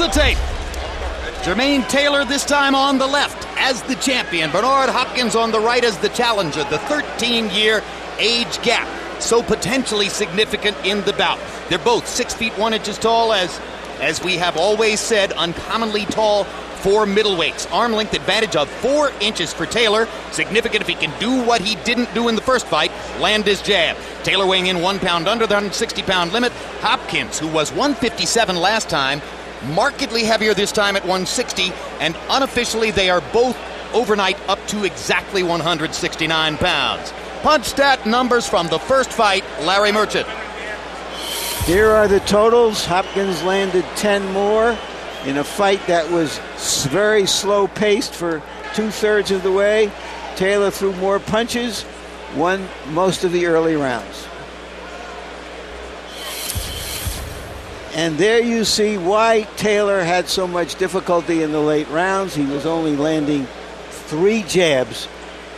the tape. Jermain Taylor this time on the left as the champion. Bernard Hopkins on the right as the challenger. The 13-year age gap, so potentially significant in the bout. They're both 6 feet 1 inches tall, as we have always said, uncommonly tall for middleweights. Arm length advantage of 4 inches for Taylor. Significant if he can do what he didn't do in the first fight, land his jab. Taylor weighing in 1 pound under the 160-pound limit. Hopkins, who was 157 last time, markedly heavier this time at 160, and unofficially they are both overnight up to exactly 169 pounds. Punch stat numbers from the first fight, Larry Merchant. Here are the totals. Hopkins landed 10 more in a fight that was very slow-paced for 2/3 of the way. Taylor threw more punches, won most of the early rounds. And there you see why Taylor had so much difficulty in the late rounds. He was only landing 3 jabs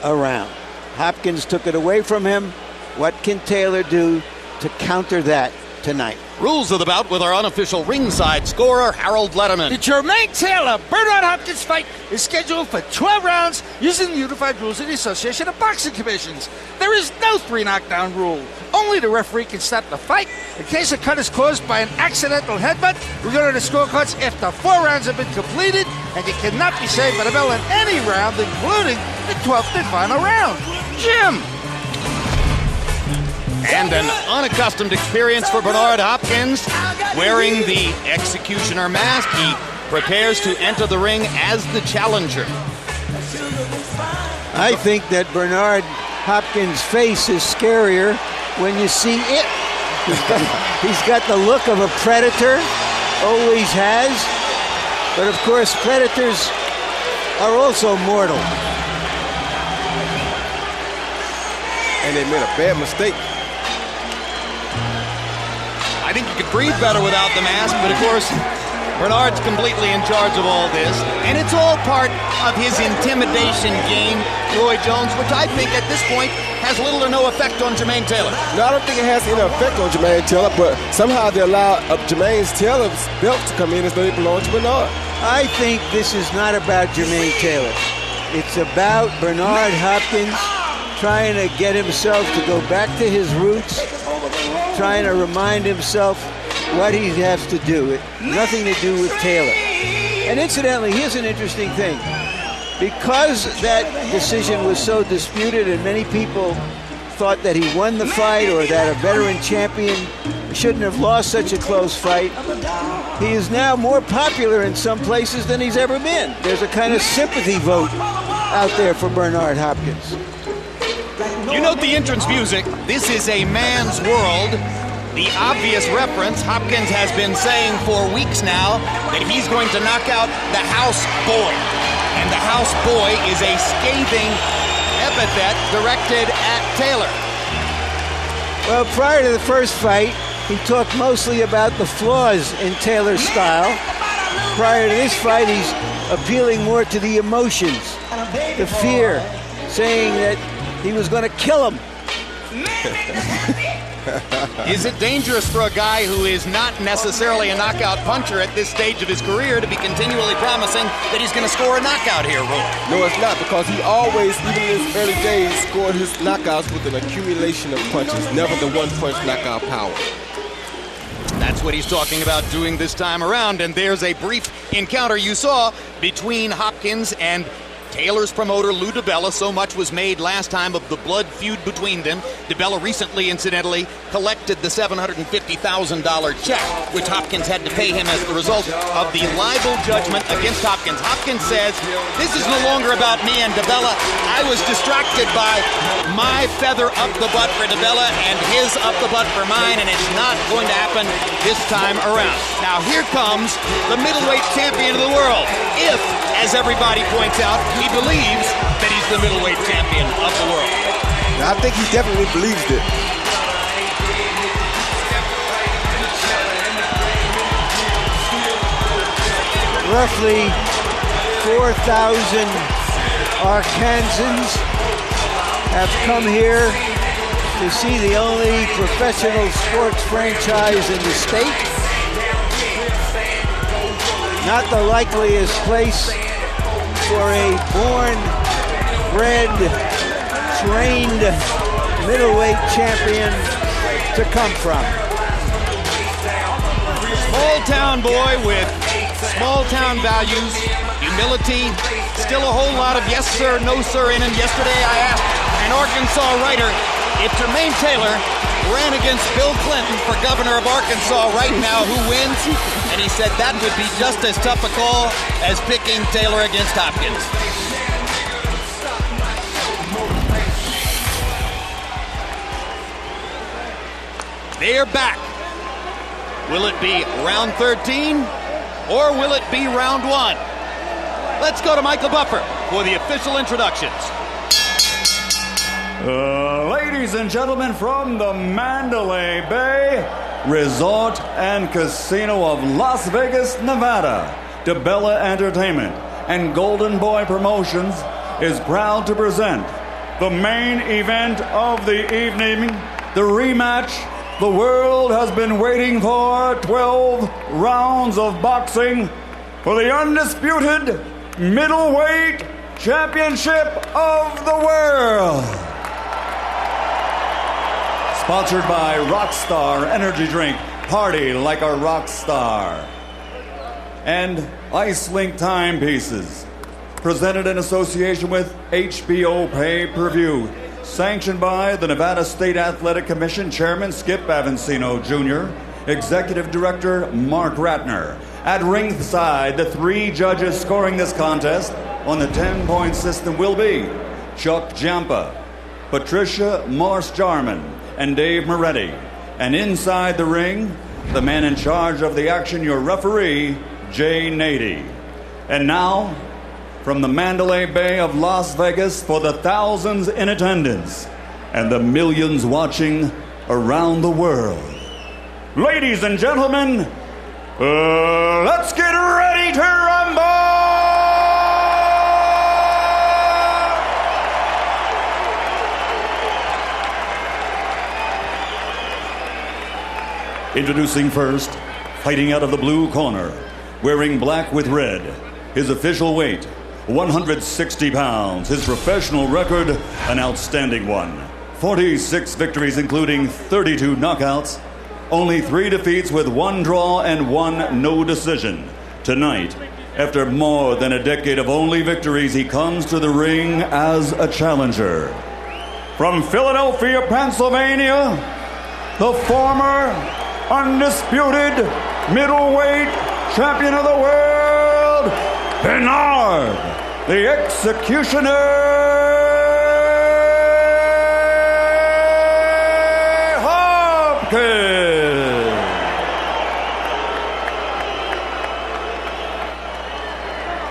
a round. Hopkins took it away from him. What can Taylor do to counter that tonight? Rules of the bout with our unofficial ringside scorer, Harold Letterman. The Jermain Taylor Bernard Hopkins fight is scheduled for 12 rounds using the unified rules of the Association of Boxing Commissions. There is no 3 knockdown rule. Only the referee can stop the fight in case a cut is caused by an accidental headbutt. We go to the scorecards after 4 rounds have been completed, and you cannot be saved by the bell in any round, including the 12th and final round. Jim! And an unaccustomed experience for Bernard Hopkins. Wearing the executioner mask, he prepares to enter the ring as the challenger. I think that Bernard Hopkins' face is scarier when you see it. He's got the look of a predator, always has. But of course, predators are also mortal. And they made a bad mistake. I think you could breathe better without the mask, but of course, Bernard's completely in charge of all this, and it's all part of his intimidation game, Roy Jones, which I think at this point has little or no effect on Jermain Taylor. No, I don't think it has any effect on Jermain Taylor, but somehow they allow Jermain Taylor's belt to come in as though it belongs to Bernard. I think this is not about Jermain Taylor. It's about Bernard Hopkins trying to get himself to go back to his roots, trying to remind himself what he has to do. Nothing to do with Taylor. And incidentally, here's an interesting thing. Because that decision was so disputed and many people thought that he won the fight or that a veteran champion shouldn't have lost such a close fight, he is now more popular in some places than he's ever been. There's a kind of sympathy vote out there for Bernard Hopkins. You note the entrance music. This is a man's world. The obvious reference, Hopkins has been saying for weeks now that he's going to knock out the house boy. And the house boy is a scathing epithet directed at Taylor. Well, prior to the first fight, he talked mostly about the flaws in Taylor's style. Prior to this fight, he's appealing more to the emotions, the fear, saying that he was going to kill him. Is it dangerous for a guy who is not necessarily a knockout puncher at this stage of his career to be continually promising that he's going to score a knockout here, Roy? No, it's not, because he always, even in his early days, scored his knockouts with an accumulation of punches, never the one-punch knockout power. That's what he's talking about doing this time around, and there's a brief encounter you saw between Hopkins and Taylor's promoter, Lou DiBella. So much was made last time of the blood feud between them. DiBella recently, incidentally, collected the $750,000 check, which Hopkins had to pay him as the result of the libel judgment against Hopkins. Hopkins says, "This is no longer about me and DiBella. I was distracted by my feather up the butt for DiBella and his up the butt for mine, and it's not going to happen this time around." Now here comes the middleweight champion of the world. If, as everybody points out, he believes that he's the middleweight champion of the world. Now, I think he definitely believes it. Roughly 4,000 Arkansans have come here to see the only professional sports franchise in the state. not the likeliest place for a born, bred, trained middleweight champion to come from. Small town boy with small town values, humility, still a whole lot of yes sir, no sir in him. Yesterday I asked an Arkansas writer if Jermain Taylor ran against Bill Clinton for governor of Arkansas right now, who wins? And he said that would be just as tough a call as picking Taylor against Hopkins. They're back. Will it be round 13 or will it be round 1? Let's go to Michael Buffer for the official introductions. Ladies and gentlemen, from the Mandalay Bay Resort and Casino of Las Vegas, Nevada, DeBella Entertainment and Golden Boy Promotions is proud to present the main event of the evening, the rematch the world has been waiting for. 12 rounds of boxing for the undisputed middleweight championship of the world. Sponsored by Rockstar Energy Drink, party like a rock star. And Ice Link timepieces, presented in association with HBO Pay-Per-View, sanctioned by the Nevada State Athletic Commission Chairman Skip Avancino Jr., Executive Director Mark Ratner. At ringside, the 3 judges scoring this contest on the 10-point system will be Chuck Giampa, Patricia Morse-Jarman, and Dave Moretti. And inside the ring, the man in charge of the action, your referee, Jay Nady. And now, from the Mandalay Bay of Las Vegas, for the thousands in attendance and the millions watching around the world, ladies and gentlemen, let's get ready to rumble! Introducing first, fighting out of the blue corner, wearing black with red, his official weight, 160 pounds. His professional record, an outstanding one. 46 victories, including 32 knockouts. Only 3 defeats with 1 draw and 1 no decision. Tonight, after more than a decade of only victories, he comes to the ring as a challenger. From Philadelphia, Pennsylvania, the former undisputed middleweight champion of the world, Bernard, the Executioner Hopkins.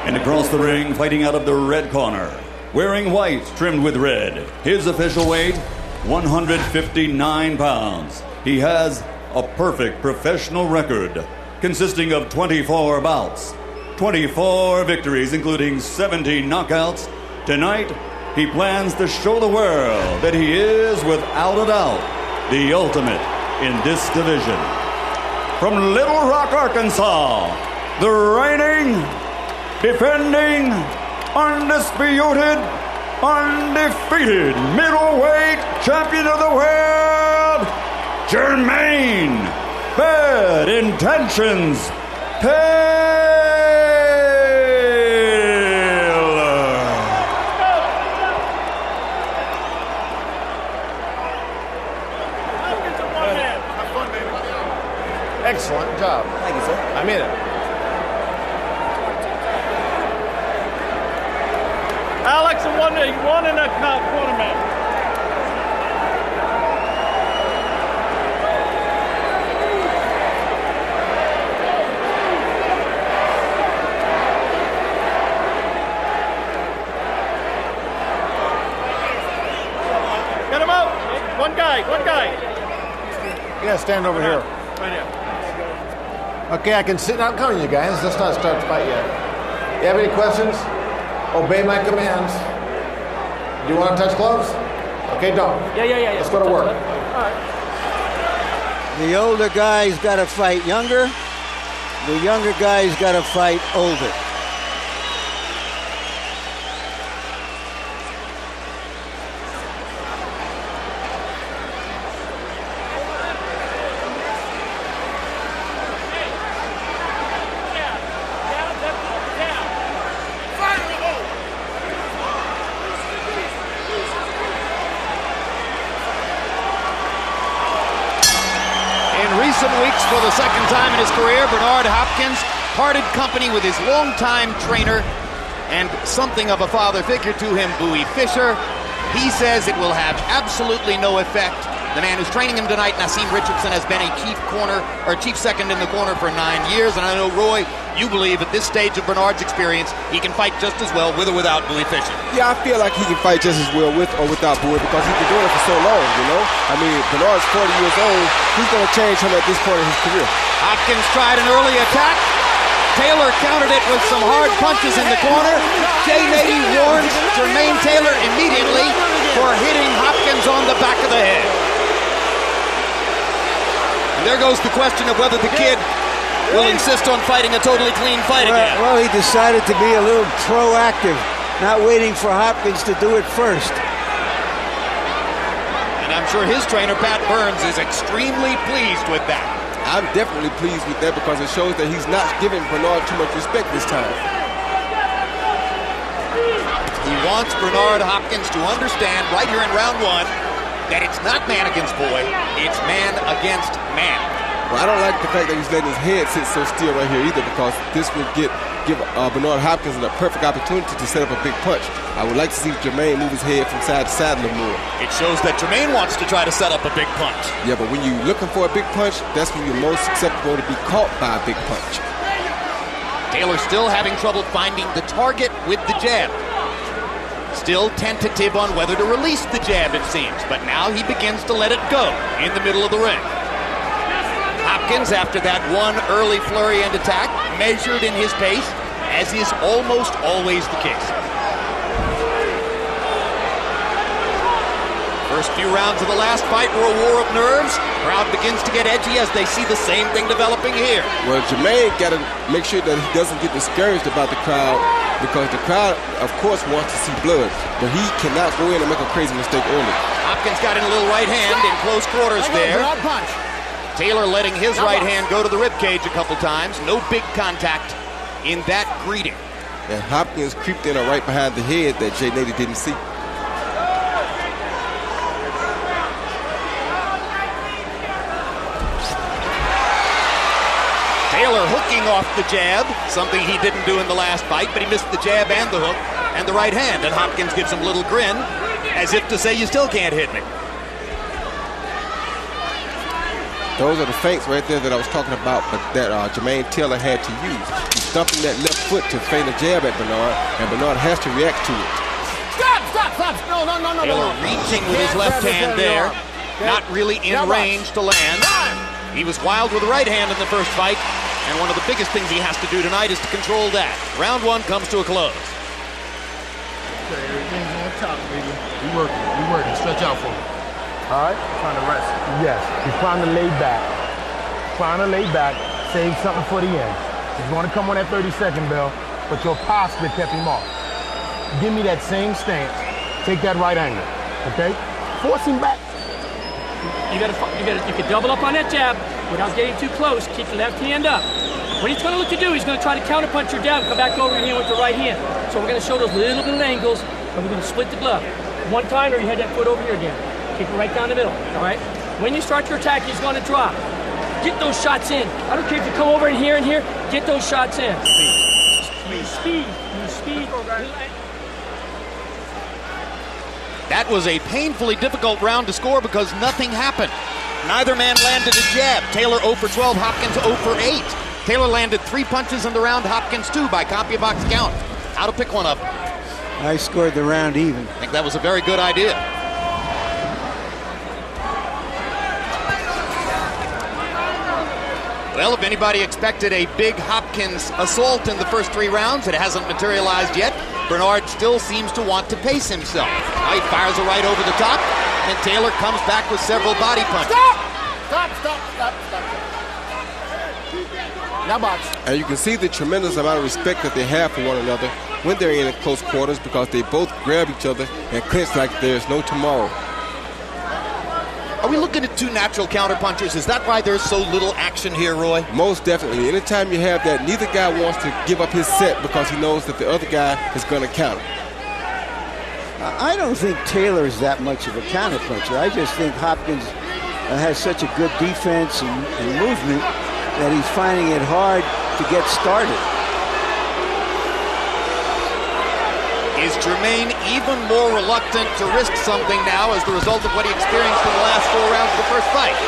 And across the ring, fighting out of the red corner, wearing white trimmed with red, his official weight, 159 pounds. He has a perfect professional record consisting of 24 bouts, 24 victories, including 70 knockouts. Tonight, he plans to show the world that he is, without a doubt, the ultimate in this division. From Little Rock, Arkansas, the reigning, defending, undisputed, undefeated middleweight champion of the world, Jermain Bad Intentions Taylor. Excellent job. Thank you, sir. I mean it. Alex won in a corner match. Get him out. One guy. Yeah, stand over here. Right here. Okay, I can sit. I'm coming, you guys. Let's not start the fight yet. You have any questions? Obey my commands. Do you want to touch gloves? Okay, don't. Yeah. Let's go to work. All right. The older guy's got to fight younger. The younger guy's got to fight older. Weeks for the second time in his career, Bernard Hopkins parted company with his longtime trainer and something of a father figure to him, Bowie Fischer. He says it will have absolutely no effect. The man who's training him tonight, Nassim Richardson, has been a chief second in the corner for 9 years. And I know, Roy, you believe at this stage of Bernard's experience, he can fight just as well with or without Bowie Fischer. Yeah, I feel like he can fight just as well with or without Bowie because he's been doing it for so long, you know? I mean, Bernard's 40 years old. He's going to change him at this point in his career. Hopkins tried an early attack. Taylor countered it with some hard punches in the corner. Jay Nady warns Jermain Taylor immediately for hitting Hopkins on the back of the head. And there goes the question of whether the kid will insist on fighting a totally clean fight again. Well, he decided to be a little proactive, not waiting for Hopkins to do it first. And I'm sure his trainer, Pat Burns, is extremely pleased with that. I'm definitely pleased with that because it shows that he's not giving Bernard too much respect this time. He wants Bernard Hopkins to understand right here in round one that it's not man against boy, it's man against man. Well, I don't like the fact that he's letting his head sit so still right here either because this would give Bernard Hopkins a perfect opportunity to set up a big punch. I would like to see Jermain move his head from side to side a little more. It shows that Jermain wants to try to set up a big punch. Yeah, but when you're looking for a big punch, that's when you're most susceptible to be caught by a big punch. Taylor still having trouble finding the target with the jab. Still tentative on whether to release the jab, it seems, but now he begins to let it go in the middle of the ring. Hopkins, after that one early flurry and attack, measured in his pace, as is almost always the case. First few rounds of the last fight were a war of nerves. Crowd begins to get edgy as they see the same thing developing here. Well, Jermain got to make sure that he doesn't get discouraged about the crowd because the crowd, of course, wants to see blood, but he cannot go in and make a crazy mistake early. Hopkins got in a little right hand in close quarters there. Taylor letting his right hand go to the ribcage a couple times. No big contact in that greeting. And Hopkins creeped in right behind the head that Jay Nady didn't see. Taylor hooking off the jab, something he didn't do in the last fight, but he missed the jab and the hook and the right hand. And Hopkins gives him a little grin, as if to say, you still can't hit me. Those are the feints right there that I was talking about, but that Jermain Taylor had to use. He's stumping that left foot to feint a jab at Bernard, and Bernard has to react to it. Stop! No. Taylor reaching with his left hand there, not really in range to land. He was wild with the right hand in the first fight, and one of the biggest things he has to do tonight is to control that. Round one comes to a close. Okay, everything's on top, baby. We working. Stretch out for me. All right? Trying to rest. Yes, he's trying to lay back. Save something for the end. He's going to come on that 30-second bell, but your posture kept him off. Give me that same stance. Take that right angle, okay? Force him back. You can double up on that jab without getting too close. Keep the left hand up. What he's going to look to do, he's going to try to counterpunch your jab, come back over here with the right hand. So we're going to show those little bit of angles, and we're going to split the glove. One time, or you had that foot over here again. Kick it right down the middle, all right? When you start your attack, he's going to drop. Get those shots in. I don't care if you come over in here and here, get those shots in. Use speed. That was a painfully difficult round to score because nothing happened. Neither man landed a jab. Taylor 0 for 12, Hopkins 0 for 8. Taylor landed 3 punches in the round, Hopkins 2 by CompuBox count. How to pick one up? I scored the round even. I think that was a very good idea. Well, if anybody expected a big Hopkins assault in the first 3 rounds, it hasn't materialized yet. Bernard still seems to want to pace himself. Now he fires a right over the top, and Taylor comes back with several body punches. Stop! Now box. And you can see the tremendous amount of respect that they have for one another when they're in close quarters, because they both grab each other and clinch like there's no tomorrow. Are we looking at two natural counterpunchers? Is that why there's so little action here, Roy? Most definitely. Anytime you have that, neither guy wants to give up his set because he knows that the other guy is going to counter. I don't think Taylor's that much of a counterpuncher. I just think Hopkins has such a good defense and movement that he's finding it hard to get started. Is Jermain even more reluctant to risk something now as the result of what he experienced in the last 4 rounds of the first fight?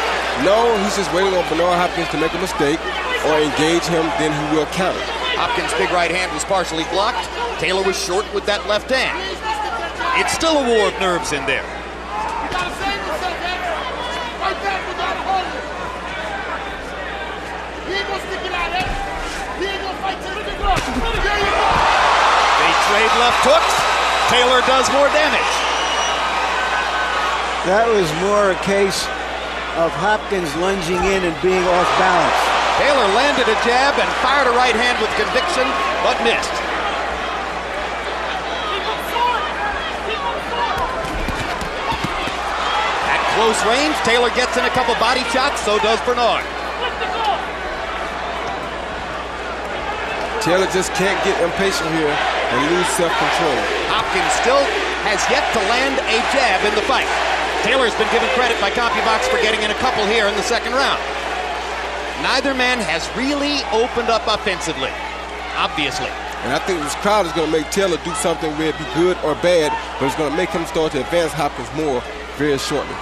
No, he's just waiting on Bernard Hopkins to make a mistake or engage him, then he will counter. Hopkins' big right hand was partially blocked. Taylor was short with that left hand. It's still a war of nerves in there. They trade left hooks. Taylor does more damage. That was more a case of Hopkins lunging in and being off balance. Taylor landed a jab and fired a right hand with conviction, but missed. At close range, Taylor gets in a couple body shots, so does Bernard. Taylor just can't get impatient here and lose self-control. Hopkins still has yet to land a jab in the fight. Taylor's been given credit by CompuBox for getting in a couple here in the second round. Neither man has really opened up offensively, obviously. And I think this crowd is going to make Taylor do something, whether it be good or bad, but it's going to make him start to advance Hopkins more very shortly.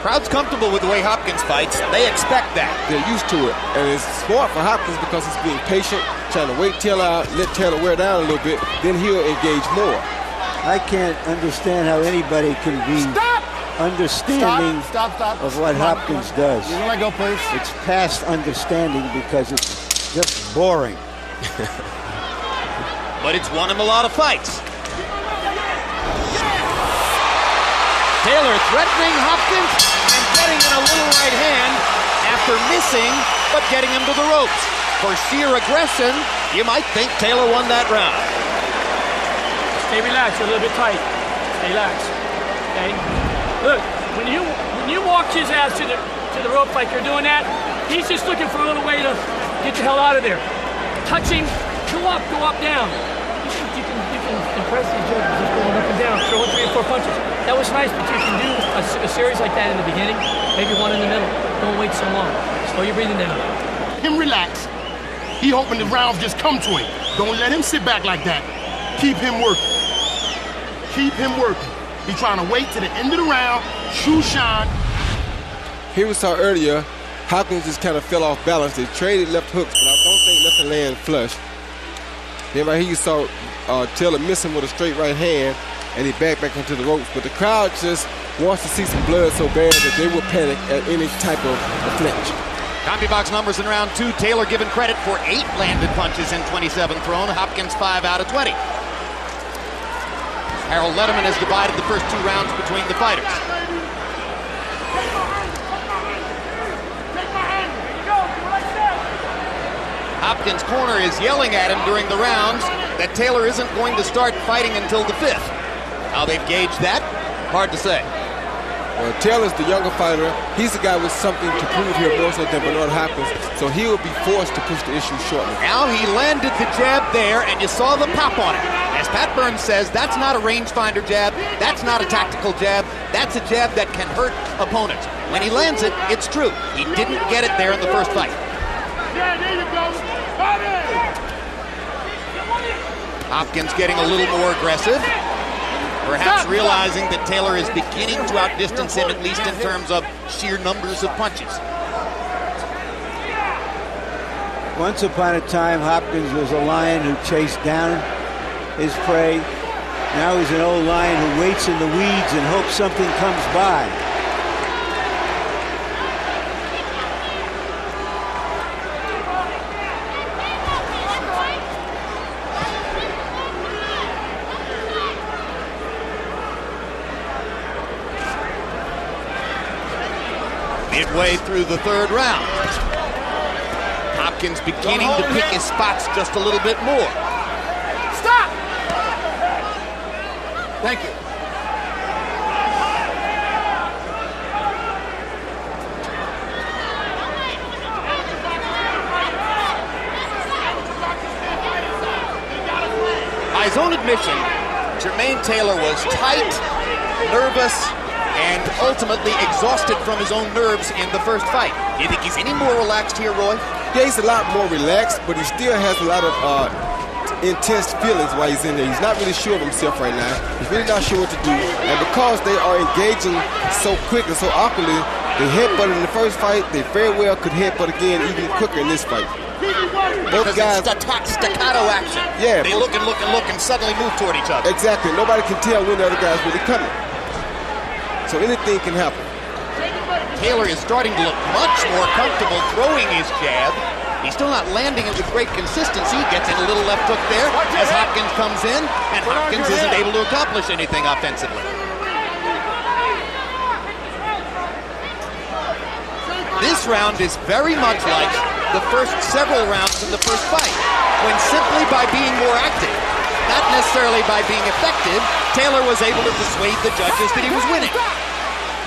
Crowd's comfortable with the way Hopkins fights. They expect that. They're used to it. And it's smart for Hopkins because he's being patient, trying to wait Taylor out, let Taylor wear down a little bit, then he'll engage more. I can't understand how anybody can be understanding of what Hopkins does. You let go, please. It's past understanding because it's just boring. But it's won him a lot of fights. Taylor threatening Hopkins and getting in a little right hand after missing, but getting him to the ropes. For sheer aggression, you might think Taylor won that round. Stay relaxed, you're a little bit tight. Stay relaxed, okay? Look, when you walk his ass to the rope like you're doing that, he's just looking for a little way to get the hell out of there. Touch him, go up, down. You can impress these judges just going up and down, throwing 3 or 4 punches. That was nice, but you can do a series like that in the beginning, maybe one in the middle. Don't wait so long. Slow your breathing down. Him relax. He hoping the rounds just come to him. Don't let him sit back like that. Keep him working. Keep him working. He trying to wait to the end of the round, shoe shine. Here we saw earlier, Hopkins just kind of fell off balance. They traded left hooks, but I don't think nothing landed flush. Then right here you saw Taylor miss him with a straight right hand, and he backed back into the ropes. But the crowd just wants to see some blood so bad that they will panic at any type of flinch. CompuBox numbers in round 2. Taylor given credit for 8 landed punches and 27 thrown. Hopkins 5 out of 20. Harold Letterman has divided the first 2 rounds between the fighters. Hopkins' corner is yelling at him during the rounds that Taylor isn't going to start fighting until the 5th. How they've gauged that, hard to say. Well, Taylor's the younger fighter. He's the guy with something to prove here more so than Bernard Hopkins, so he will be forced to push the issue shortly. Now he landed the jab there, and you saw the pop on it. As Pat Burns says, that's not a rangefinder jab. That's not a tactical jab. That's a jab that can hurt opponents. When he lands it, it's true. He didn't get it there in the first fight. Yeah, there you go. Hopkins getting a little more aggressive. Perhaps realizing that Taylor is beginning to outdistance him, at least in terms of sheer numbers of punches. Once upon a time, Hopkins was a lion who chased down his prey. Now he's an old lion who waits in the weeds and hopes something comes by. Midway through the third round. Hopkins beginning to pick his spots just a little bit more. Stop! Thank you. By his own admission, Jermain Taylor was tight, nervous, and ultimately exhausted from his own nerves in the first fight. Do you think he's any more relaxed here, Roy? Yeah, he's a lot more relaxed, but he still has a lot of intense feelings while he's in there. He's not really sure of himself right now. He's really not sure what to do. And because they are engaging so quick and so awkwardly, they headbutted in the first fight. They very well could headbutt again even quicker in this fight. Both guys, staccato action. Yeah, they look and suddenly move toward each other. Exactly. Nobody can tell when the other guy's really coming. So anything can happen. Taylor is starting to look much more comfortable throwing his jab. He's still not landing it with great consistency. Gets in a little left hook there as Hopkins comes in, and Hopkins isn't able to accomplish anything offensively. This round is very much like the first several rounds in the first fight, when simply by being more active, not necessarily by being effective, Taylor was able to persuade the judges that he was winning.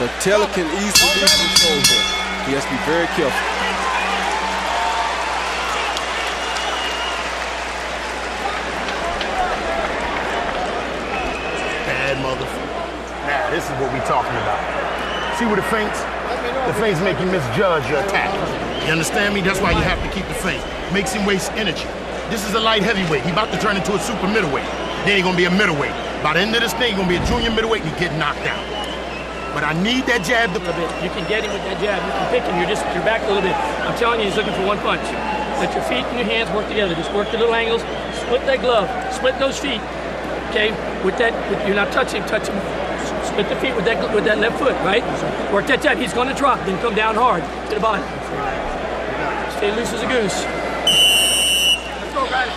But Taylor can easily lose control here. He has to be very careful. Bad motherfucker. Now, this is what we talking about. See where the feints? The feints make you misjudge your attack. You understand me? That's why you have to keep the feint. Makes him waste energy. This is a light heavyweight. He about to turn into a super middleweight. Then he's gonna be a middleweight. By the end of this thing, he's gonna be a junior middleweight and he get knocked out. But I need that jab to... You can get him with that jab. You can pick him. You're back a little bit. I'm telling you, he's looking for one punch. Let your feet and your hands work together. Just work the little angles. Split that glove. Split those feet. Okay? You're not touching. Touch him. Split the feet with that left foot, right? Work that jab. He's going to drop. Then come down hard to the body. Stay loose as a goose. Let's go, guys.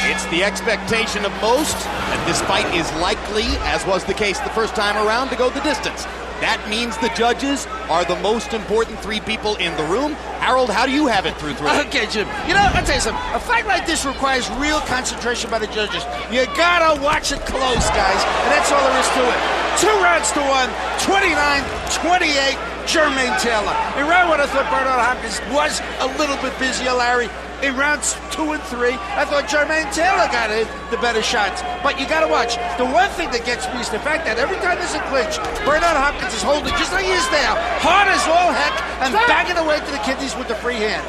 It's the expectation of most that this fight is likely, as was the case the first time around, to go the distance. That means the judges are the most important three people in the room. Harold, how do you have it through three? Okay, Jim. You know, I'll tell you something. A fight like this requires real concentration by the judges. You gotta watch it close, guys, and that's all there is to it. 2 rounds to 1, 29-28, Jermain Taylor. In round 1, I thought Bernard Hopkins was a little bit busier, Larry. In rounds 2 and 3, I thought Jermain Taylor got the better shots. But you got to watch. The one thing that gets me is the fact that every time there's a clinch, Bernard Hopkins is holding just like he is now, hard as all heck, and banging away to the kidneys with the free hand.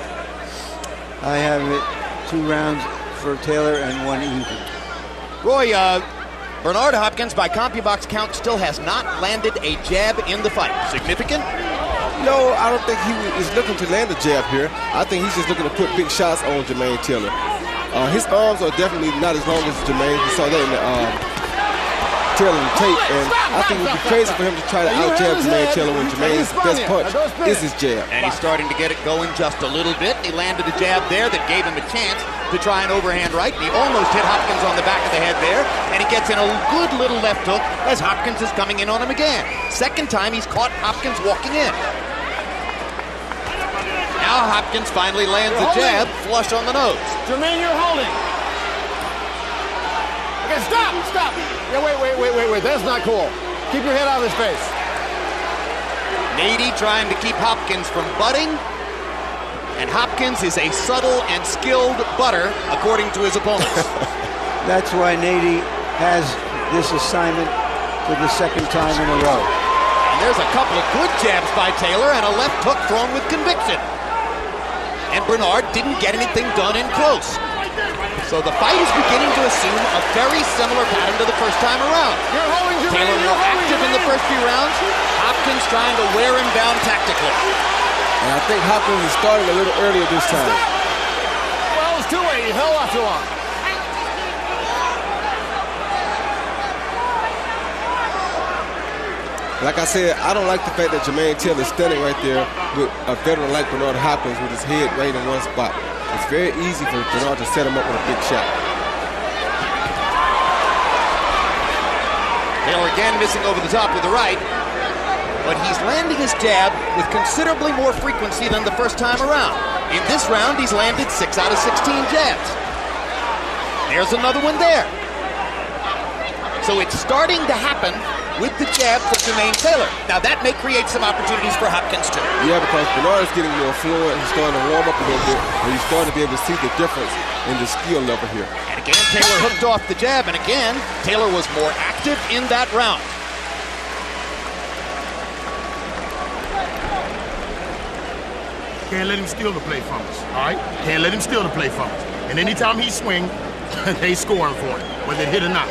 I have it 2 rounds for Taylor and 1 even. Roy, Bernard Hopkins, by CompuBox count, still has not landed a jab in the fight. Significant? No, I don't think he is looking to land a jab here. I think he's just looking to put big shots on Jermain Taylor. His arms are definitely not as long as Jermain. We saw that in the Taylor tape, and I think it would be crazy for him to try to out-jab Jermain Taylor when Jermain's best punch is his jab. And he's starting to get it going just a little bit. He landed a jab there that gave him a chance to try an overhand right. And he almost hit Hopkins on the back of the head there. And he gets in a good little left hook as Hopkins is coming in on him again. Second time he's caught Hopkins walking in. Now Hopkins finally lands a jab flush on the nose. Jermain, you're holding. Okay, stop. Yeah, wait. That's not cool. Keep your head out of his face. Nady trying to keep Hopkins from butting. And Hopkins is a subtle and skilled butter, according to his opponents. That's why Nady has this assignment for the second time in a row. And there's a couple of good jabs by Taylor and a left hook thrown with conviction. And Bernard didn't get anything done in close. So the fight is beginning to assume a very similar pattern to the first time around. Taylor more active in the first few rounds. Hopkins trying to wear him down tactically. And I think Hopkins is starting a little earlier this time. Well, it's too late. He held off too long. Like I said, I don't like the fact that Jermain Taylor is standing right there with a veteran like Bernard Hopkins with his head right in one spot. It's very easy for Bernard to set him up with a big shot. Taylor again missing over the top with the right, but he's landing his jab with considerably more frequency than the first time around. In this round, he's landed 6 out of 16 jabs. There's another one there. So it's starting to happen with the jabs of Jermain Taylor. Now that may create some opportunities for Hopkins too. Yeah, because Bernard is getting more fluent. He's starting to warm up a little bit, and he's starting to be able to see the difference in the skill level here. And again, Taylor hooked off the jab, and again, Taylor was more active in that round. Can't let him steal the play from us, all right? Can't let him steal the play from us. And anytime he swing, they scoring for him, whether it hit or not.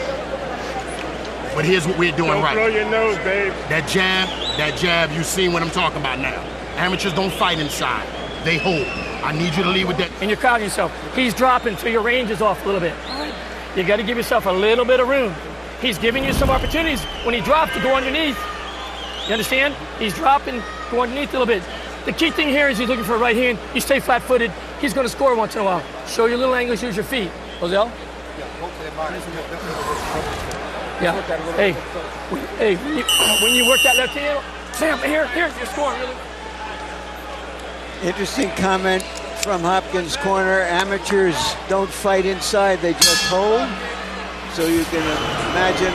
But here's what we're doing Don't right. blow your nose, babe. That jab, you seen what I'm talking about now. Amateurs don't fight inside. They hold. I need you to lead with that. And you're crowding yourself. He's dropping so your range is off a little bit. You got to give yourself a little bit of room. He's giving you some opportunities when he drops to go underneath. You understand? He's dropping, go underneath a little bit. The key thing here is he's looking for a right hand. You stay flat-footed. He's going to score once in a while. Show your little angles, use your feet. Ozell? Yeah. Hey, when you work that left hand, Sam, here, you're scoring really. Interesting comment from Hopkins' corner. Amateurs don't fight inside, they just hold. So you can imagine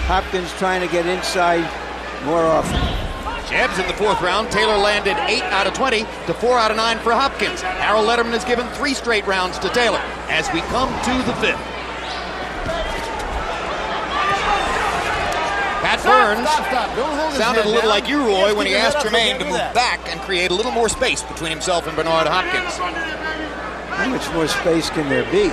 Hopkins trying to get inside more often. Jabs in the fourth round. Taylor landed 8 out of 20 to 4 out of 9 for Hopkins. Harold Letterman has given 3 straight rounds to Taylor as we come to the 5th. Pat Burns sounded a little like you, Roy, when he asked Jermain to move back and create a little more space between himself and Bernard Hopkins. How much more space can there be?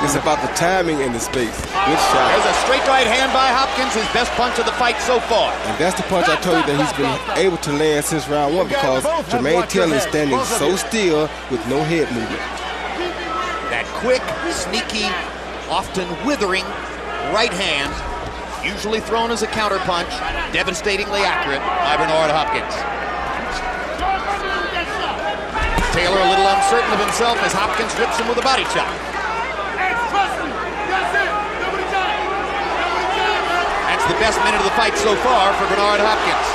It's about the timing and the space. Good shot. There's a straight right hand by Hopkins, his best punch of the fight so far. And that's the punch I told you that he's been able to land since round 1 because Jermain Taylor is standing so still with no head movement. That quick, sneaky, often withering right hand, usually thrown as a counterpunch, devastatingly accurate by Bernard Hopkins. Taylor a little uncertain of himself as Hopkins rips him with a body shot. That's the best minute of the fight so far for Bernard Hopkins.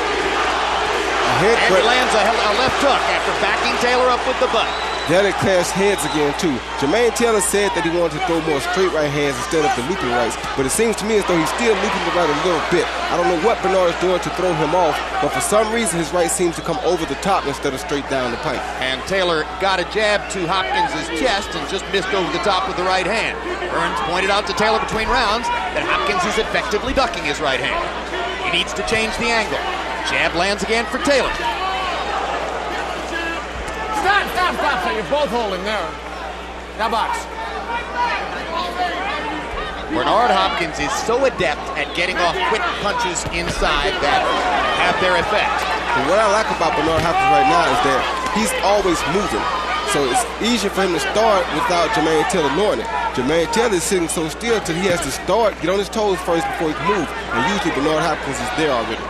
And he lands a left hook after backing Taylor up with the butt. That it clashed heads again, too. Jermain Taylor said that he wanted to throw more straight right hands instead of the looping rights, but it seems to me as though he's still looping the right a little bit. I don't know what Bernard is doing to throw him off, but for some reason his right seems to come over the top instead of straight down the pipe. And Taylor got a jab to Hopkins' chest and just missed over the top with the right hand. Burns pointed out to Taylor between rounds that Hopkins is effectively ducking his right hand. He needs to change the angle. Jab lands again for Taylor. Stop. So you're both holding there. Now box. Bernard Hopkins is so adept at getting off quick punches inside that have their effect. And what I like about Bernard Hopkins right now is that he's always moving. So it's easier for him to start without Jermain Taylor knowing it. Jermain Taylor is sitting so still till he has to start, get on his toes first before he can move. And usually Bernard Hopkins is there already.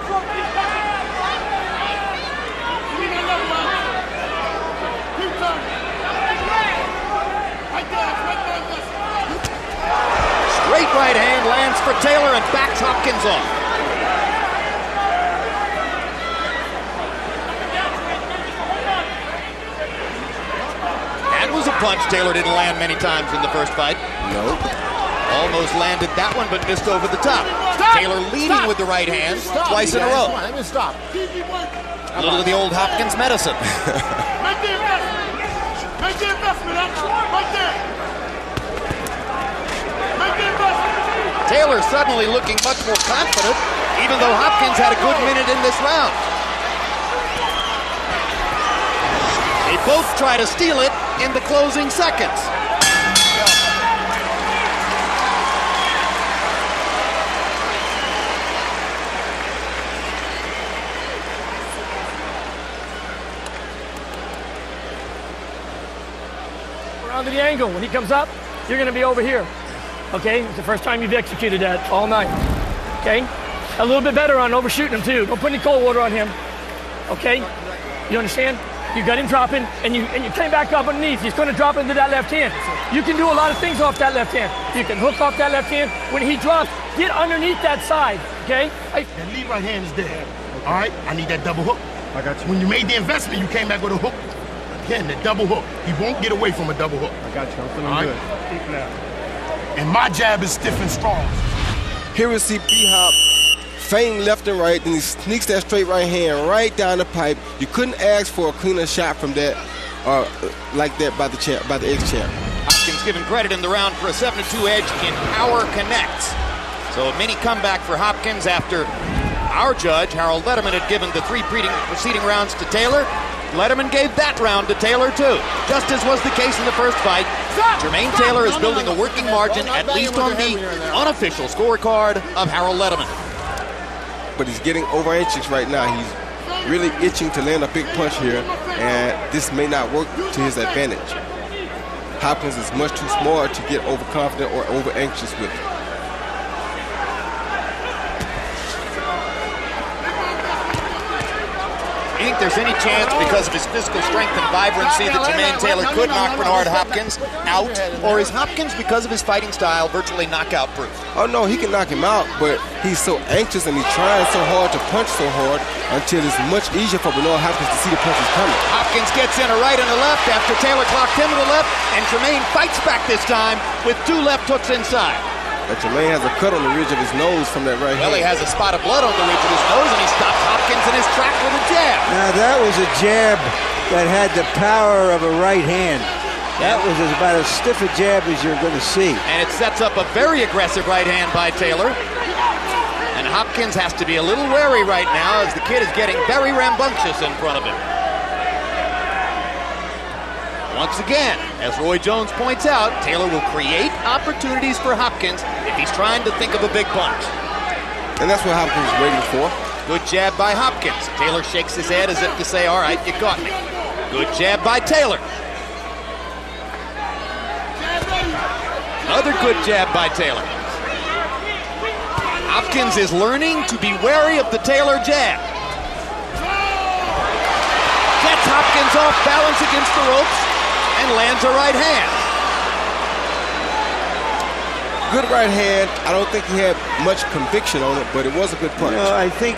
Straight right hand lands for Taylor and backs Hopkins off. That was a punch Taylor didn't land many times in the first fight. Nope. Almost landed that one, but missed over the top. Taylor leading with the right hand twice in a row. Let me stop. A little of the old Hopkins medicine. Make the investment. Make the investment up. Right there. Taylor suddenly looking much more confident, even though Hopkins had a good minute in this round. They both try to steal it in the closing seconds. Around to the angle. When he comes up, you're going to be over here. Okay, it's the first time you've executed that all night. Okay, a little bit better on overshooting him too. Don't put any cold water on him. Okay, you understand? You got him dropping, and you came back up underneath. He's going to drop into that left hand. You can do a lot of things off that left hand. You can hook off that left hand. When he drops, get underneath that side, okay? That lead right hand is there. All right, I need that double hook. I got you. When you made the investment, you came back with a hook. Again, the double hook. He won't get away from a double hook. I got you. I'm feeling All right? good. Keep now. And my jab is stiff and strong. Here we see B-Hop feign left and right, then he sneaks that straight right hand right down the pipe. You couldn't ask for a cleaner shot from that, like that by the ex-champ. Hopkins given credit in the round for a 7-2 edge in power connects. So a mini comeback for Hopkins after our judge, Harold Letterman, had given the 3 preceding rounds to Taylor. Letterman gave that round to Taylor, too, just as was the case in the first fight. Jermain Taylor is building a working margin, at least on the unofficial scorecard of Harold Letterman. But he's getting over anxious right now. He's really itching to land a big punch here, and this may not work to his advantage. Hopkins is much too smart to get overconfident or over anxious with it. You think there's any chance, because of his physical strength and vibrancy, that Jermain Taylor could knock Bernard Hopkins out? Or is Hopkins, because of his fighting style, virtually knockout-proof? Oh, no, he can knock him out, but he's so anxious and he's trying so hard to punch so hard until it's much easier for Bernard Hopkins to see the punches coming. Hopkins gets in a right and a left after Taylor clocked him to the left, and Jermain fights back this time with 2 left hooks inside. And Jermain has a cut on the ridge of his nose from that right hand. Well, he has a spot of blood on the ridge of his nose, and he stops Hopkins in his track with a jab. Now, that was a jab that had the power of a right hand. That was about as stiff a jab as you're going to see. And it sets up a very aggressive right hand by Taylor. And Hopkins has to be a little wary right now as the kid is getting very rambunctious in front of him. Once again, as Roy Jones points out, Taylor will create opportunities for Hopkins if he's trying to think of a big punch. And that's what Hopkins is waiting for. Good jab by Hopkins. Taylor shakes his head as if to say, all right, you got me. Good jab by Taylor. Another good jab by Taylor. Hopkins is learning to be wary of the Taylor jab. Gets Hopkins off balance against the ropes and lands a right hand. Good right hand. I don't think he had much conviction on it, but it was a good punch. You know, I think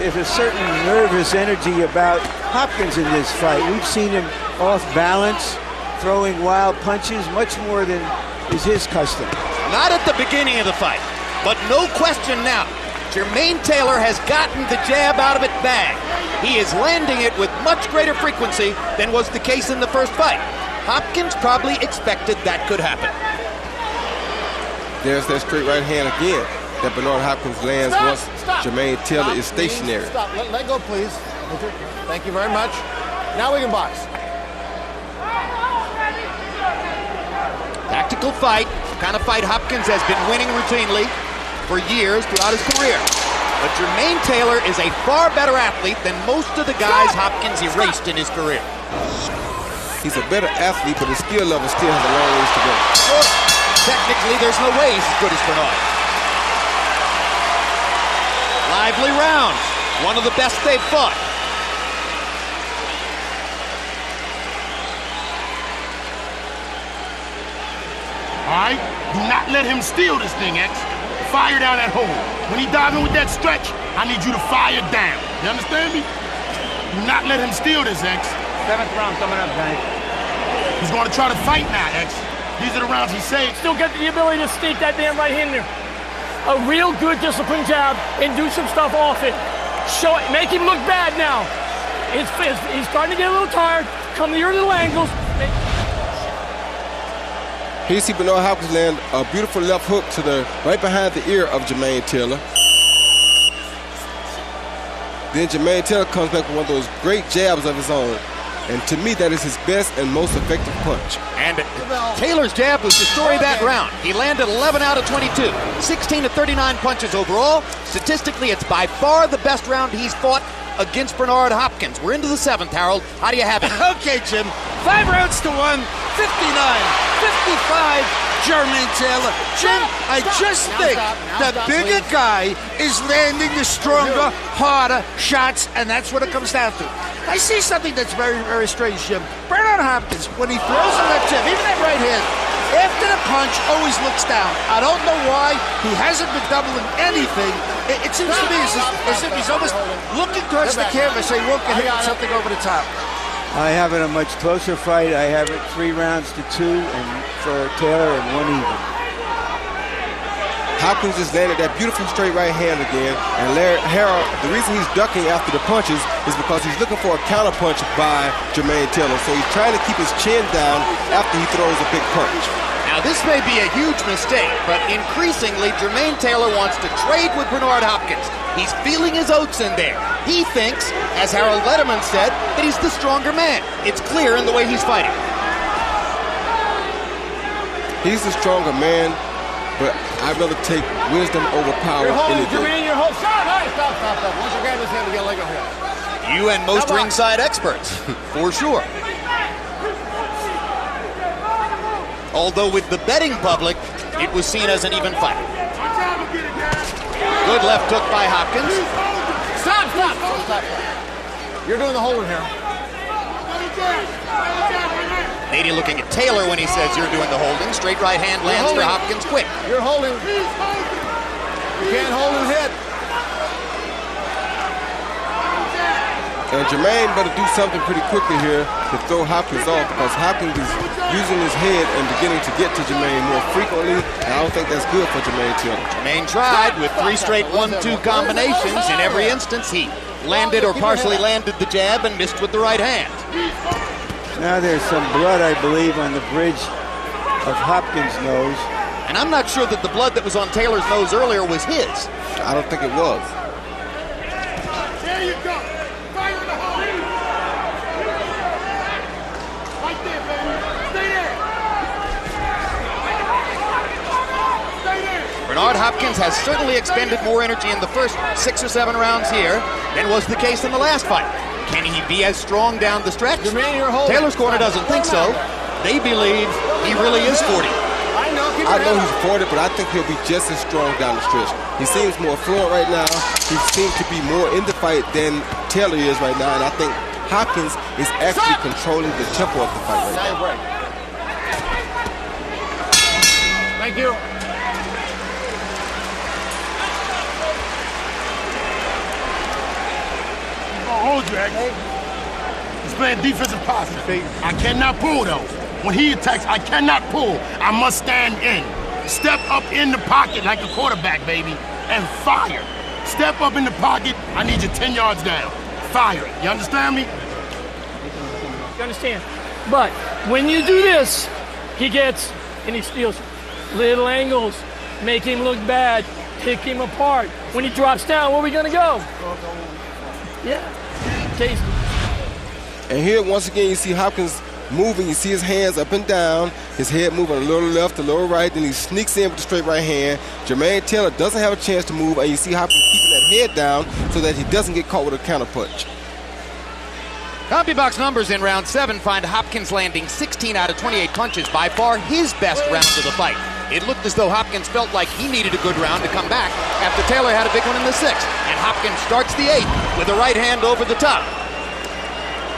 there's a certain nervous energy about Hopkins in this fight. We've seen him off balance, throwing wild punches, much more than is his custom. Not at the beginning of the fight, but no question now. Jermain Taylor has gotten the jab out of its bag. He is landing it with much greater frequency than was the case in the first fight. Hopkins probably expected that could happen. There's that straight right hand again that Bernard Hopkins lands once Jermain Taylor is stationary. Stop. Let go, please. Thank you very much. Now we can box. Tactical fight, the kind of fight Hopkins has been winning routinely for years throughout his career. But Jermain Taylor is a far better athlete than most of the guys Hopkins erased in his career. He's a better athlete, but his skill level still has a long ways to go. Well, technically, there's no way he's as good as Bernard. Lively rounds, one of the best they've fought. All right? Do not let him steal this thing, X. Fire down that hole. When he dives in with that stretch, I need you to fire down. You understand me? Do not let him steal this, X. 7th round coming up, guys. He's going to try to fight now, X. These are the rounds he saved. Still got the ability to sneak that damn right hand there. A real good disciplined jab and do some stuff off it. Show it, make him look bad now. He's starting to get a little tired. Come to your little angles. Here you see Bernard Hopkins land a beautiful left hook to the right behind the ear of Jermain Taylor. Then Jermain Taylor comes back with one of those great jabs of his own. And to me, that is his best and most effective punch. And Taylor's jab was the story of that round. He landed 11 out of 22, 16 of 39 punches overall. Statistically, it's by far the best round he's fought against Bernard Hopkins. We're into the 7th, Harold. How do you have it? Okay, Jim. 5 rounds to 1, 59, 55, Jermain Taylor. Jim, I just think the bigger guy is landing the stronger, harder shots, and that's what it comes down to. I see something that's very, very strange, Jim. Bernard Hopkins, when he throws a left jab, even that right hand, after the punch, always looks down. I don't know why. He hasn't been doubling anything. It seems to me as if he's almost looking towards the canvas so he won't get hit with something over the top. I have it a much closer fight. I have it 3 rounds to 2 and for Taylor and 1 even. Hopkins just landed that beautiful straight right hand again, and Harold, the reason he's ducking after the punches is because he's looking for a counter punch by Jermain Taylor, so he's trying to keep his chin down after he throws a big punch. Now, this may be a huge mistake, but increasingly, Jermain Taylor wants to trade with Bernard Hopkins. He's feeling his oats in there. He thinks, as Harold Letterman said, that he's the stronger man. It's clear in the way he's fighting. He's the stronger man, but I'd rather take wisdom over power. You're holding, anything. Jermain, you're holding. Stop. Once you grab his hand, we get a leg over here. You and most ringside experts, for sure. Although with the betting public, it was seen as an even fight. Good left hook by Hopkins. Stop. You're doing the holding here. Nady looking at Taylor when he says you're doing the holding. Straight right hand lands for Hopkins quick. You're holding. You can't hold and hit. And Jermain better do something pretty quickly here to throw Hopkins off, because Hopkins is using his head and beginning to get to Jermain more frequently, and I don't think that's good for Jermain Taylor. Jermain tried with 3 straight 1-2 combinations. In every instance, he landed or partially landed the jab and missed with the right hand. Now there's some blood, I believe, on the bridge of Hopkins' nose. And I'm not sure that the blood that was on Taylor's nose earlier was his. I don't think it was. There you go. Fire in the hole. Right there, baby. Stay there. Stay there. Bernard Hopkins has certainly expended more energy in the first 6 or 7 rounds here than was the case in the last fight. Can he be as strong down the stretch? Taylor's corner doesn't think so. They believe he really is 40. I know he's 40, but I think he'll be just as strong down the stretch. He seems more fluent right now. He seems to be more in the fight than Taylor is right now, and I think Hopkins is actually controlling the tempo of the fight right now. Thank you. Hold you, he's playing defensive posse. I cannot pull though. When he attacks, I cannot pull. I must stand in. Step up in the pocket like a quarterback, baby, and fire. Step up in the pocket. I need you 10 yards down. Fire it. You understand me? You understand? But when you do this, he gets and he steals little angles, make him look bad, pick him apart. When he drops down, where are we gonna go? Yeah. Tasty. And here, once again, you see Hopkins moving. You see his hands up and down, his head moving a little left, a little right, then he sneaks in with the straight right hand. Jermain Taylor doesn't have a chance to move, and you see Hopkins keeping that head down so that he doesn't get caught with a counter punch. CompuBox numbers in round 7 find Hopkins landing 16 out of 28 punches, by far his best round of the fight. It looked as though Hopkins felt like he needed a good round to come back after Taylor had a big one in the 6th. And Hopkins starts the 8th with a right hand over the top.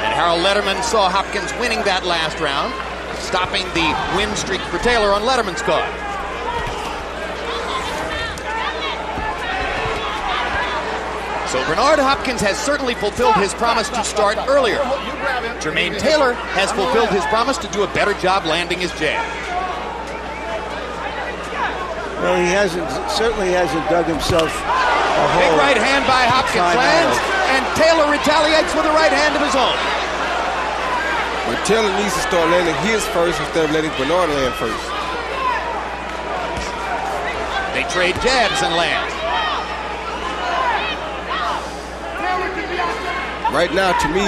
And Harold Letterman saw Hopkins winning that last round, stopping the win streak for Taylor on Letterman's card. So Bernard Hopkins has certainly fulfilled his promise to start earlier. Jermain Taylor has fulfilled his promise to do a better job landing his jab. Well, he certainly hasn't dug himself a hole. Big right hand by Hopkins lands, and Taylor retaliates with a right hand of his own. But Taylor needs to start landing his first instead of letting Bernard land first. They trade jabs and land. Right now, to me,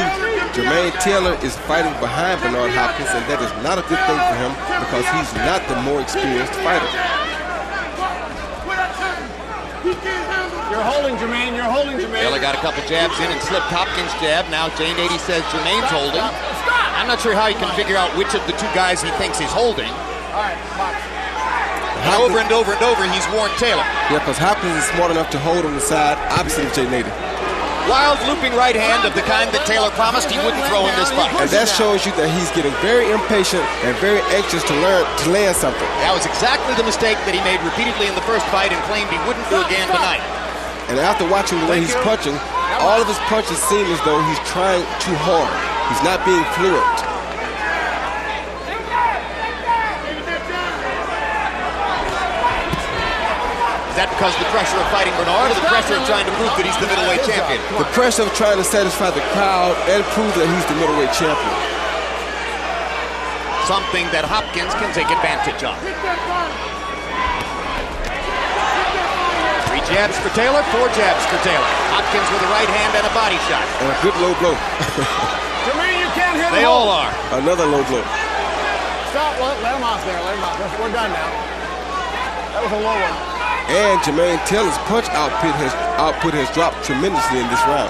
Jermain Taylor is fighting behind Bernard Hopkins, and that is not a good thing for him because he's not the more experienced fighter. You're holding, Jermain. You're holding, Jermain. Taylor got a couple jabs in and slipped Hopkins' jab. Now Jane 80 says Jermain's holding. I'm not sure how he can figure out which of the two guys he thinks he's holding. All right, box. Over and over and over, he's warned Taylor. Yeah, because Hopkins is smart enough to hold on the side opposite of Jay Nady. Wild looping right hand of the kind that Taylor promised he wouldn't throw in this fight. And that shows you that he's getting very impatient and very anxious to land something. That was exactly the mistake that he made repeatedly in the first fight and claimed he wouldn't do again tonight. And after watching the way he's punching, all of his punches seem as though he's trying too hard. He's not being fluent. Is that because of the pressure of fighting Bernard or the pressure of trying to prove that he's the middleweight champion? The pressure of trying to satisfy the crowd and prove that he's the middleweight champion. Something that Hopkins can take advantage of. 3 jabs for Taylor, 4 jabs for Taylor. Hopkins with a right hand and a body shot. And a good low blow. Jermain, you can't hit him. They all are. Another low blow. Stop, let him off there, let him off. We're done now. That was a low one. And Jermain Taylor's punch output has dropped tremendously in this round.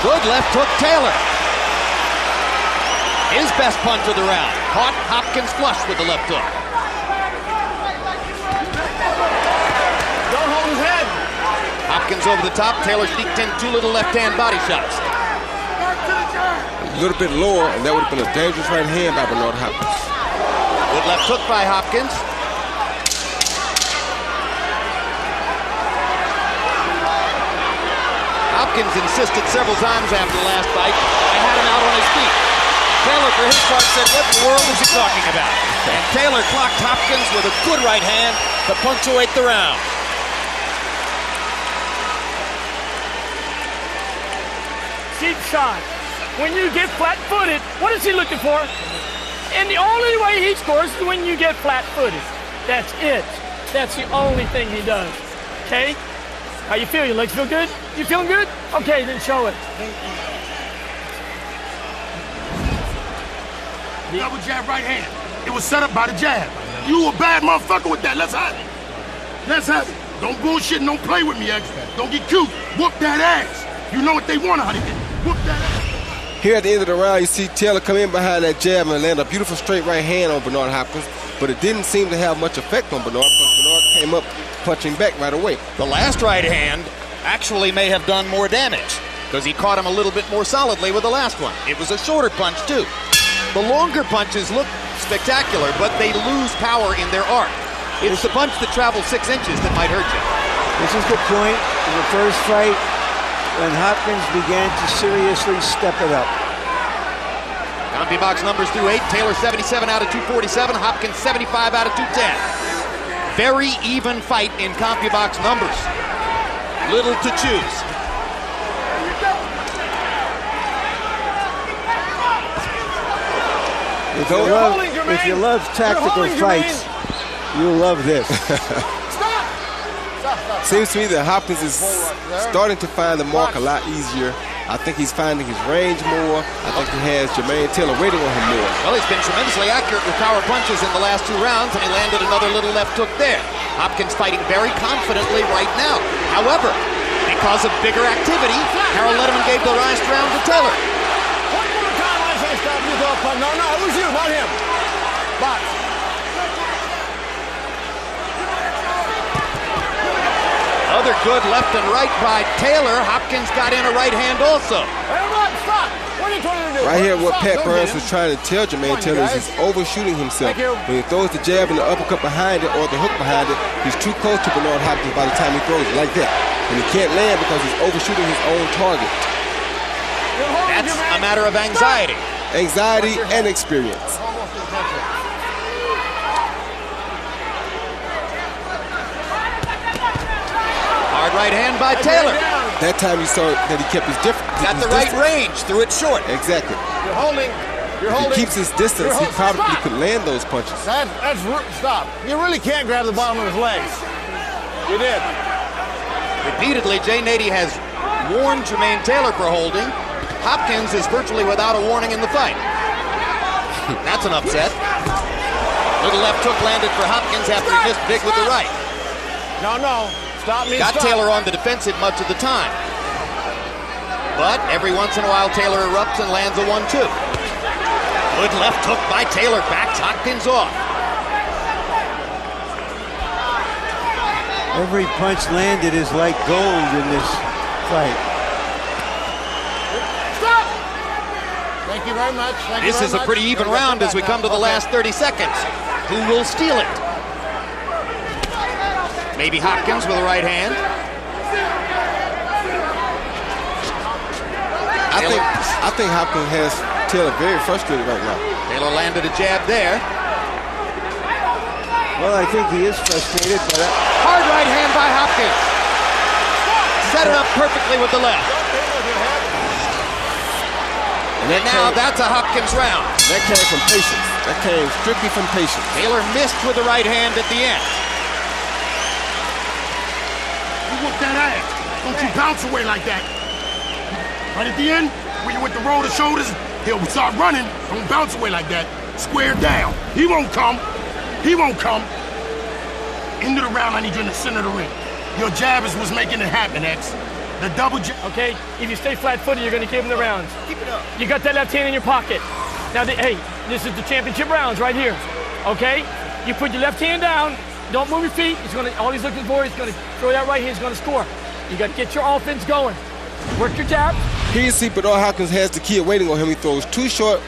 Good left hook, Taylor. His best punch of the round. Caught Hopkins flush with the left hook. Don't hold his head. Hopkins over the top. Taylor sneaked in 2 little left-hand body shots. A little bit lower, and that would have been a dangerous right hand by Bernard Hopkins. Good left hook by Hopkins. Hopkins insisted several times after the last fight, I had him out on his feet. Taylor, for his part, said, what in the world is he talking about? And Taylor clocked Hopkins with a good right hand to punctuate the round. Cheap shot. When you get flat-footed, what is he looking for? And the only way he scores is when you get flat-footed. That's it. That's the only thing he does. Okay? How you feel? Your legs feel good? You feeling good? Okay, then show it. Double jab right hand. It was set up by the jab. You a bad motherfucker with that. Let's have it. Let's have it. Don't bullshit and don't play with me, X. Don't get cute. Whoop that ass. You know what they want out of it. Whoop that ass. Here at the end of the round, you see Taylor come in behind that jab and land a beautiful straight right hand on Bernard Hopkins, but it didn't seem to have much effect on Bernard because Bernard came up punching back right away. The last right hand actually may have done more damage because he caught him a little bit more solidly with the last one. It was a shorter punch, too. The longer punches look spectacular, but they lose power in their arc. It's the punch that travels 6 inches that might hurt you. This is the point in the first fight when Hopkins began to seriously step it up. CompuBox numbers through 8. Taylor 77 out of 247. Hopkins 75 out of 210. Very even fight in CompuBox numbers. Little to choose. If you love tactical fights, you'll love this. Seems to me that Hopkins is starting to find the mark a lot easier. I think he's finding his range more. I think he has Jermain Taylor waiting on him more. Well, he's been tremendously accurate with power punches in the last 2 rounds, and he landed another little left hook there. Hopkins fighting very confidently right now. However, because of bigger activity, Harold Letterman gave the last round to Taylor. One more time I say stop, you go up. No, it was you, not him. Box. Other good left and right by Taylor. Hopkins got in a right hand also. Stop. What are you trying to do? Right here, what Pat Burns was trying to tell Jermain Taylor is he's overshooting himself. When he throws the jab and the uppercut behind it or the hook behind it, he's too close to Bernard Hopkins by the time he throws it like that. And he can't land because he's overshooting his own target. That's a matter of anxiety. Anxiety and experience. Hard right hand by Taylor. That time you saw that he kept his distance. Got the right range, threw it short. Exactly. You're holding. If he keeps his distance, he probably could land those punches. Stop. You really can't grab the bottom of his legs. You did. Repeatedly, Jay Nady has warned Jermain Taylor for holding. Hopkins is virtually without a warning in the fight. That's an upset. Little left hook landed for Hopkins after he missed big with the right. No. Stop me. Got Taylor on the defensive much of the time. But every once in a while, Taylor erupts and lands a 1-2. Good left hook by Taylor. Backs Hopkins off. Every punch landed is like gold in this fight. Stop! Thank you very much. This is a pretty even round as we come to the last 30 seconds. Who will steal it? Maybe Hopkins with a right hand. I think Hopkins has Taylor very frustrated right now. Taylor landed a jab there. Well, I think he is frustrated, but hard right hand by Hopkins. Set it up perfectly with the left. And now that's a Hopkins round. That came from patience. That came strictly from patience. Taylor missed with the right hand at the end. You whoop that ass. Don't you bounce away like that. Right at the end, when you with the roll of shoulders, he'll start running. Don't bounce away like that. Square down. He won't come. He won't come. End of the round, I need you in the center of the ring. Your jab is what's making it happen, X. The double jab. Okay, if you stay flat-footed, you're going to give him the rounds. Keep it up. You got that left hand in your pocket. Now, hey, this is the championship rounds right here. Okay? You put your left hand down. Don't move your feet. All he's looking for is going to throw that right hand. He's going to score. You got to get your offense going. Work your jab. Here you see Bernard Hopkins has the kid waiting on him. He throws 2 short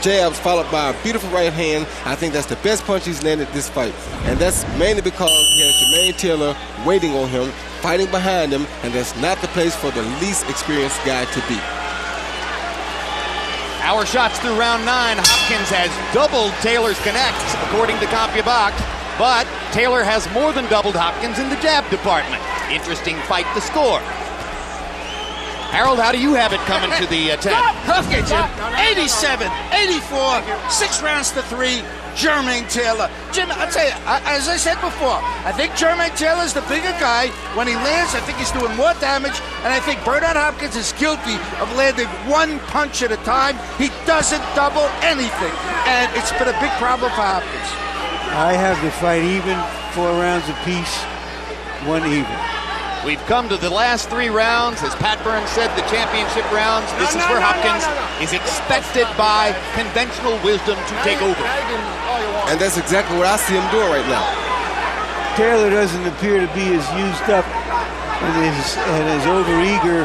jabs followed by a beautiful right hand. I think that's the best punch he's landed this fight. And that's mainly because he has Jermain Taylor waiting on him, fighting behind him, and that's not the place for the least experienced guy to be. Our shots through round 9. Hopkins has doubled Taylor's connects, according to CompuBox, but Taylor has more than doubled Hopkins in the jab department. Interesting fight to score. Harold, how do you have it coming to the 10? Okay, Jim. 87, 84, 6 rounds to 3. Jermain Taylor. Jim, I'll tell you, as I said before, I think Jermain Taylor's the bigger guy. When he lands, I think he's doing more damage, and I think Bernard Hopkins is guilty of landing 1 punch at a time. He doesn't double anything, and it's been a big problem for Hopkins. I have the fight even, 4 rounds apiece, 1 even. We've come to the last 3 rounds. As Pat Burns said, the championship rounds, this is where Hopkins is expected by conventional wisdom to take over. And that's exactly what I see him doing right now. Taylor doesn't appear to be as used up and as overeager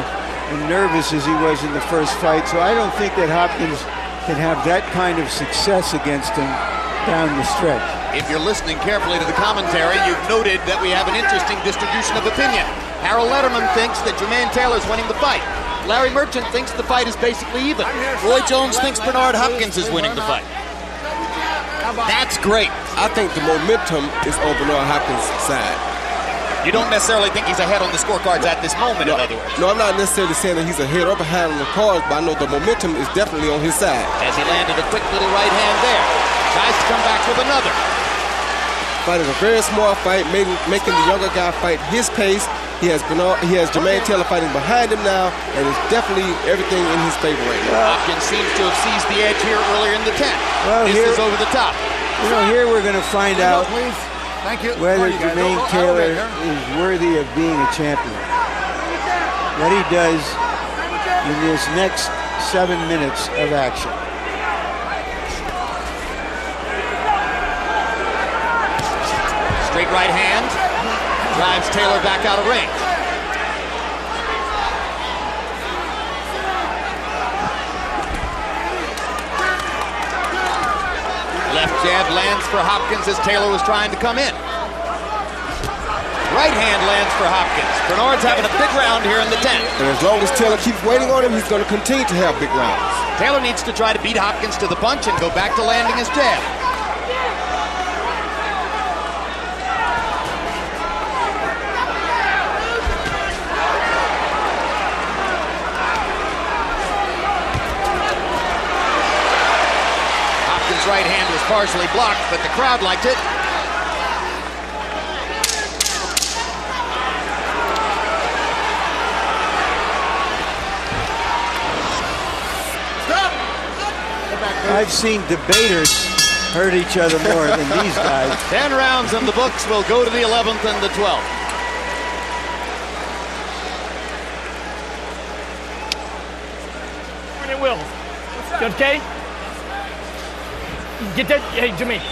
and nervous as he was in the first fight, so I don't think that Hopkins can have that kind of success against him down the stretch. If you're listening carefully to the commentary, you've noted that we have an interesting distribution of opinion. Harold Letterman thinks that Jermain Taylor's winning the fight. Larry Merchant thinks the fight is basically even. Roy Jones thinks Bernard Hopkins is winning the fight. That's great. I think the momentum is on Bernard Hopkins' side. You don't necessarily think he's ahead on the scorecards at this moment, in other words. No, I'm not necessarily saying that he's ahead or behind on the cards, but I know the momentum is definitely on his side. As he landed a quick little right hand there. Tries to come back with another. Fighting a very smart fight, making the younger guy fight his pace. He has Jermain Taylor fighting behind him now, and it's definitely everything in his favor right now. Hopkins seems to have seized the edge here earlier in the 10th. Well, this is over the top. You know, here we're going to find out whether Jermain Taylor is worthy of being a champion. What he does in this next 7 minutes of action. Straight right hand, drives Taylor back out of range. Left jab lands for Hopkins as Taylor was trying to come in. Right hand lands for Hopkins. Bernard's having a big round here in the 10th. And as long as Taylor keeps waiting on him, he's going to continue to have big rounds. Taylor needs to try to beat Hopkins to the punch and go back to landing his jab. Right hand was partially blocked, but the crowd liked it. I've seen debaters hurt each other more than these guys. 10 rounds in the books. Will go to the 11th and the 12th. It will. You okay? Get that. Hey, Jermain.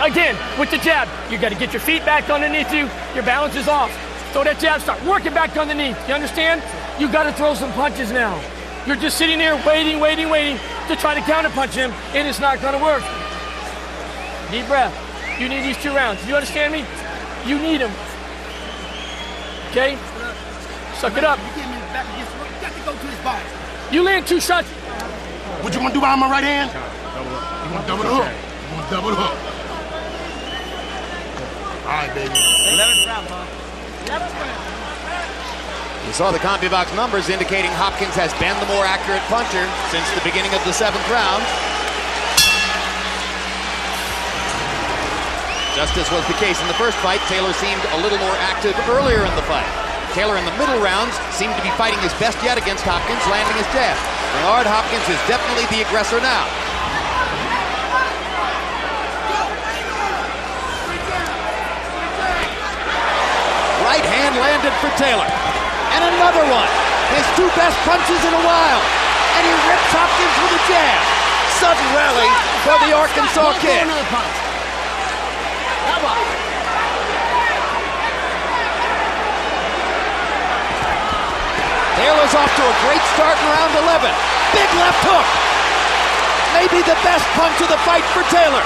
Again, with the jab, you got to get your feet back underneath you. Your balance is off. Throw that jab, start working back underneath. You understand? You got to throw some punches now. You're just sitting there waiting to try to counterpunch him, and it's not going to work. Deep breath. You need these 2 rounds. You understand me? You need them. Okay? Suck it up. You land 2 shots. What you want to do behind my right hand? You want double the hook? You want double the hook? All right, baby. 11th round, Bob. 11th round. You saw the CompuBox numbers indicating Hopkins has been the more accurate puncher since the beginning of the 7th round. Just as was the case in the first fight, Taylor seemed a little more active earlier in the fight. Taylor in the middle rounds seemed to be fighting his best yet against Hopkins, landing his jab. Bernard Hopkins is definitely the aggressor now. Right hand landed for Taylor. And another one. His 2 best punches in a while. And he rips Hopkins with a jab. Sudden rally for the Arkansas kid. Taylor's off to a great start in round 11. Big left hook. Maybe the best punch of the fight for Taylor.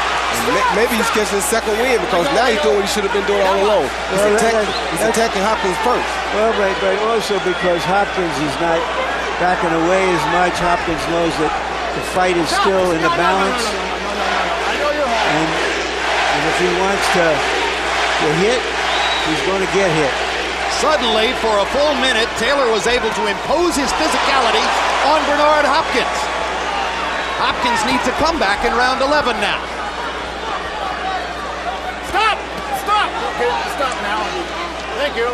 Maybe he's catching his 2nd win because now he's doing what he should have been doing all along. He's attacking Hopkins first. Well, but also because Hopkins is not backing away as much. Hopkins knows that the fight is still in the balance. And if he wants to hit, he's going to get hit. Suddenly, for a full minute, Taylor was able to impose his physicality on Bernard Hopkins. Hopkins needs a comeback in round 11 now. Stop! Stop! Okay, stop now. Thank you.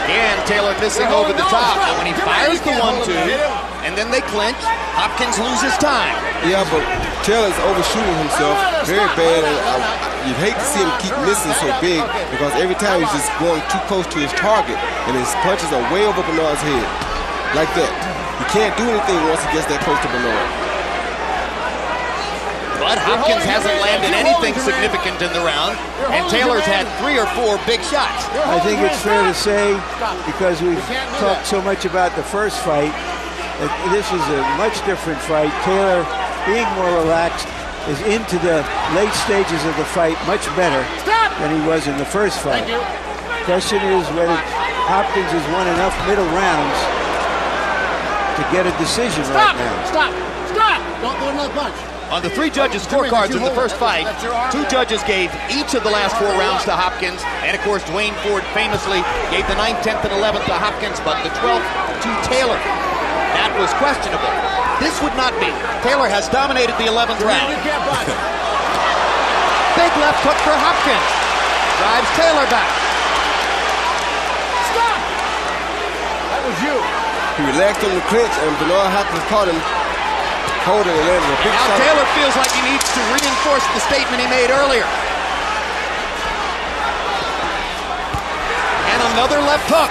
Again, Taylor missing over the top, but when he fires the 1-2, and then they clinch, Hopkins loses time. Yeah, but Taylor's overshooting himself very bad, and you'd hate to see him keep missing so big because every time he's just going too close to his target, and his punches are way over Bernard's head, like that. He can't do anything once he gets that close to Bernard. But Hopkins hasn't landed anything significant in the round, and Taylor's had 3 or 4 big shots. I think it's fair to say, because we've talked so much about the first fight, that this is a much different fight. Taylor, being more relaxed, is into the late stages of the fight much better than he was in the first fight. The question is whether Hopkins has won enough middle rounds to get a decision right now. Stop! Don't do another punch. On the 3 judges' scorecards in the first fight, 2 judges gave each of the last 4 rounds to Hopkins, and of course Dwayne Ford famously gave the 9th, 10th, and 11th to Hopkins, but the 12th to Taylor. That was questionable. This would not be. Taylor has dominated the 11th round. Big left hook for Hopkins. Drives Taylor back. Stop! That was you. He relaxed on the clinch, and Bernard Hopkins caught him holding and landing a big Now shot. Taylor feels like he needs to reinforce the statement he made earlier. And another left hook.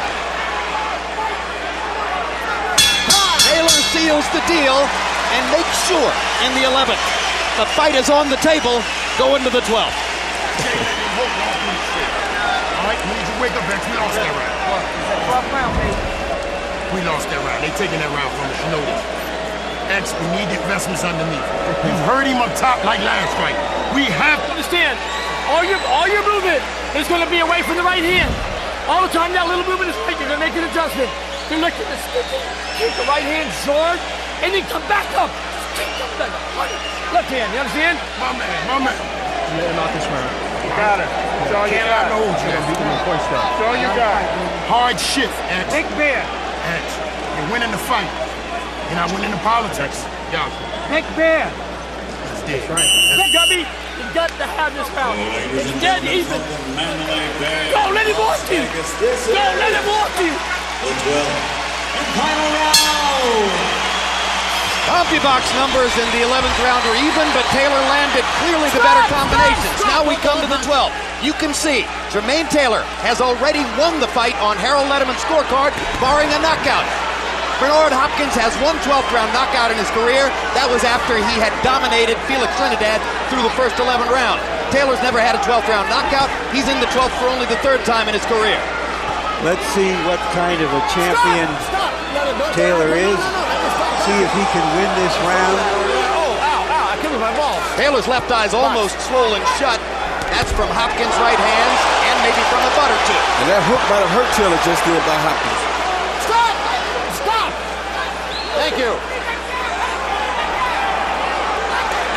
Taylor seals the deal and makes sure in the 11th. The fight is on the table going to the 12th. All right, we need you to wake up, X. We lost that round. We lost that round. They taking that round from us. You know this. X, we need the investments underneath. You've heard him up top like last fight. We have to Understand, all your movement is going to be away from the right hand. All the time, that little movement is right. You're going to make an adjustment. You're looking to keep the right hand short, and then come back up. Keep coming back up. Left hand, you understand? My man. Yeah, not this round. You got it. That's all you got. That's all you got. Hard shift, X. Big Bear. X, you're winning the fight. You're not winning the politics. Yeah. Big Bear. That's dead. Gubby, you got to have this round. It's dead even. Don't let him walk you. Don't let him walk you. CompuBox numbers in the 11th round are even, but Taylor landed clearly the better combinations. Now we come to the 12th. You can see Jermain Taylor has already won the fight on Harold Letterman's scorecard, barring a knockout. Bernard Hopkins has one 12th round knockout in his career. That was after he had dominated Felix Trinidad through the first 11 rounds. Taylor's never had a 12th round knockout. He's in the 12th for only the 3rd time in his career. Let's see what kind of a champion Taylor is. See if he can win this round. Oh, ow, I killed my ball. Taylor's left eye's almost swollen shut. That's from Hopkins' right hands and maybe from a butt or two. And that hook might have hurt Taylor just then by Hopkins. Stop! Thank you.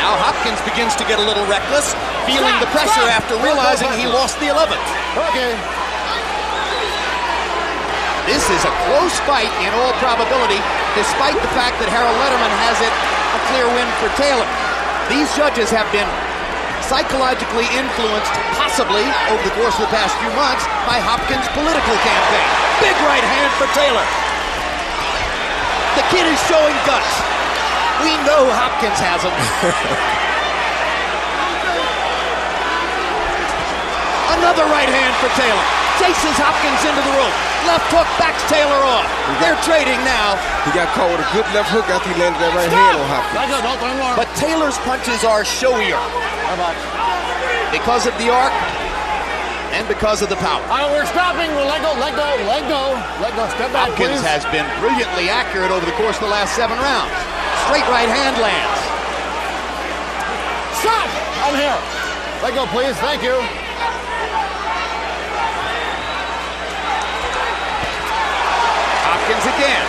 Now Hopkins begins to get a little reckless, feeling the pressure after realizing he lost the 11th. Okay. This is a close fight in all probability, despite the fact that Harold Letterman has it a clear win for Taylor. These judges have been psychologically influenced, possibly, over the course of the past few months, by Hopkins' political campaign. Big right hand for Taylor. The kid is showing guts. We know Hopkins has them. Another right hand for Taylor. Chases Hopkins into the rope. Left hook backs Taylor off. They're trading now. He got caught with a good left hook after he landed that right hand on Hopkins. But Taylor's punches are showier. Because of the arc and because of the power. We're stopping. We'll let go. Step back, Hopkins please. has been brilliantly accurate over the course of the last 7 rounds. Straight right hand lands. Stop! I'm here. Let go, please. Thank you. Hopkins again.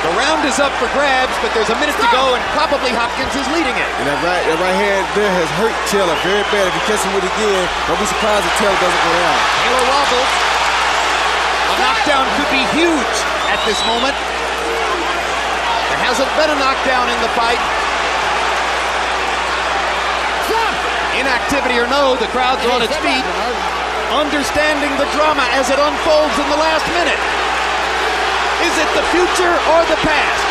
The round is up for grabs, but there's a minute to go, and probably Hopkins is leading it. And that right hand there has hurt Taylor very bad. If he catches him with it again, don't be surprised if Taylor doesn't go down. Taylor wobbles. A knockdown could be huge at this moment. There hasn't been a knockdown in the fight. Inactivity or no, the crowd's on its feet, understanding the drama as it unfolds in the last minute. Is it the future or the past?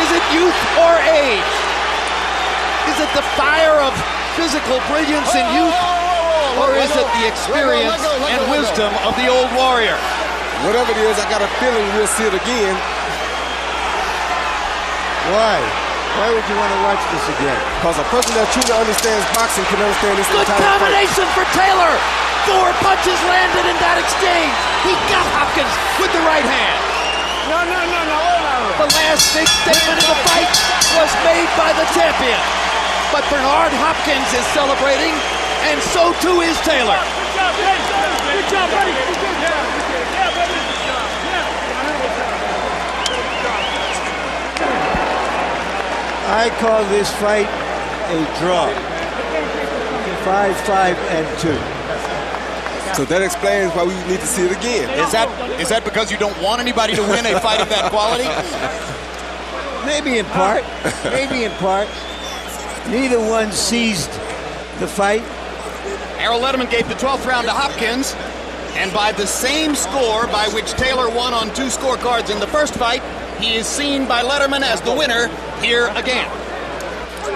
Is it youth or age? Is it the fire of physical brilliance in youth? Or is it the experience and wisdom of the old warrior? Whatever it is, I got a feeling we'll see it again. Why? Why would you want to watch this again? Because a person that truly understands boxing can understand this Good entire combination for Taylor. 4 punches landed in that exchange. He got Hopkins with the right hand. No. The last big statement in the fight was made by the champion. But Bernard Hopkins is celebrating, and so too is Taylor. Good job, buddy. I call this fight a draw. 5-5-2. So that explains why we need to see it again. Is that because you don't want anybody to win a fight of that quality? Maybe in part. Maybe in part. Neither one seized the fight. Harold Letterman gave the 12th round to Hopkins, and by the same score by which Taylor won on 2 scorecards in the first fight, he is seen by Letterman as the winner here again.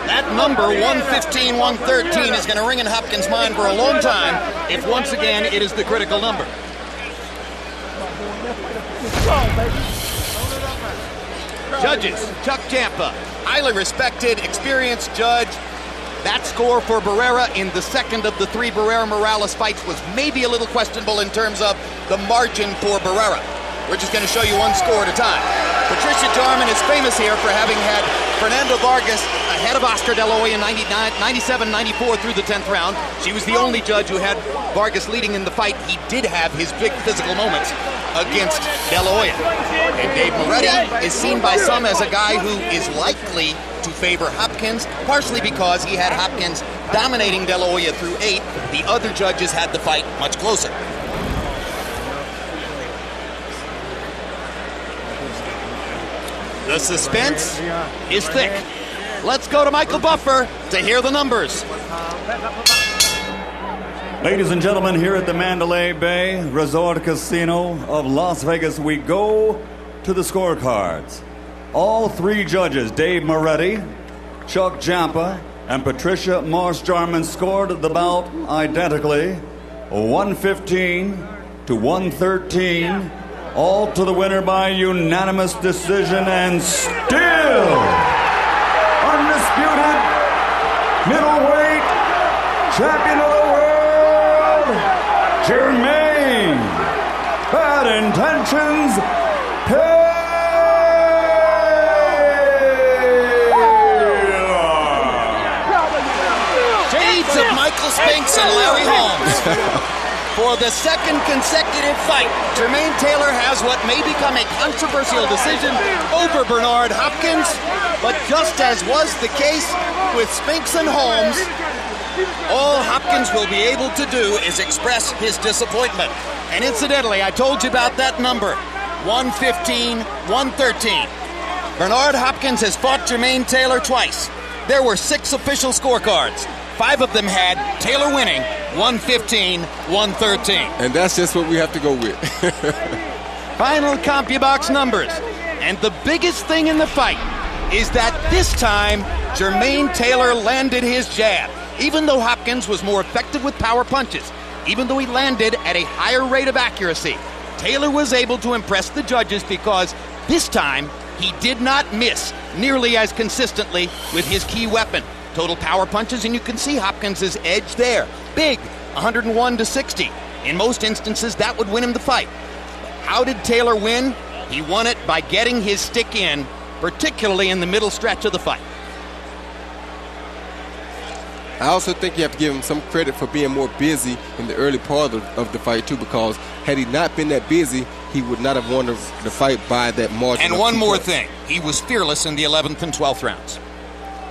That number, 115-113, is going to ring in Hopkins' mind for a long time if once again it is the critical number. Judges, Chuck Champa, highly respected, experienced judge. That score for Barrera in the second of the 3 Barrera-Morales fights was maybe a little questionable in terms of the margin for Barrera. We're just going to show you one score at a time. Patricia Jarman is famous here for having had Fernando Vargas ahead of Oscar De La Hoya in 97-94 through the 10th round. She was the only judge who had Vargas leading in the fight. He did have his big physical moments against De La Hoya. And Dave Moretti is seen by some as a guy who is likely to favor Hopkins, partially because he had Hopkins dominating De La Hoya through 8. The other judges had the fight much closer. The suspense is thick. Let's go to Michael Buffer to hear the numbers. Ladies and gentlemen, here at the Mandalay Bay Resort Casino of Las Vegas, we go to the scorecards. All 3 judges, Dave Moretti, Chuck Champa, and Patricia Marsh-Jarman, scored the bout identically, 115-113, all to the winner by unanimous decision and still undisputed middleweight champion of the world, Jermain Bad Intentions Taylor. Shades of Michael Spinks and Larry Holmes. For the second consecutive fight, Jermain Taylor has what may become a controversial decision over Bernard Hopkins. But just as was the case with Spinks and Holmes, all Hopkins will be able to do is express his disappointment. And incidentally, I told you about that number, 115, 113. Bernard Hopkins has fought Jermain Taylor twice. There were 6 official scorecards. 5 of them had Taylor winning, 115, 113. And that's just what we have to go with. Final CompuBox numbers. And the biggest thing in the fight is that this time, Jermain Taylor landed his jab. Even though Hopkins was more effective with power punches, even though he landed at a higher rate of accuracy, Taylor was able to impress the judges because this time he did not miss nearly as consistently with his key weapon, total power punches, and you can see Hopkins' edge there. Big, 101-60. In most instances, that would win him the fight. How did Taylor win? He won it by getting his stick in, particularly in the middle stretch of the fight. I also think you have to give him some credit for being more busy in the early part of the fight, too, because had he not been that busy, he would not have won the fight by that margin. And one more thing. He was fearless in the 11th and 12th rounds.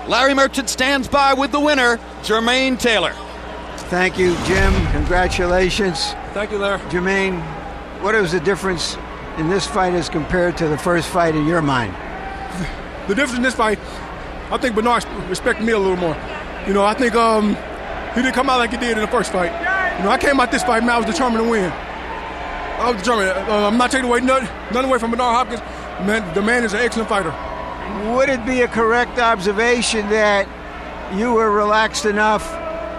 Larry Merchant stands by with the winner, Jermain Taylor. Thank you, Jim. Congratulations. Thank you, Larry. Jermain, what was the difference in this fight as compared to the first fight in your mind? The difference in this fight, I think Bernard respected me a little more. You know, I think he didn't come out like he did in the first fight. You know, I came out this fight, man, I was determined to win. I was determined. I'm not taking away nothing away from Bernard Hopkins. Man, the man is an excellent fighter. Would it be a correct observation that you were relaxed enough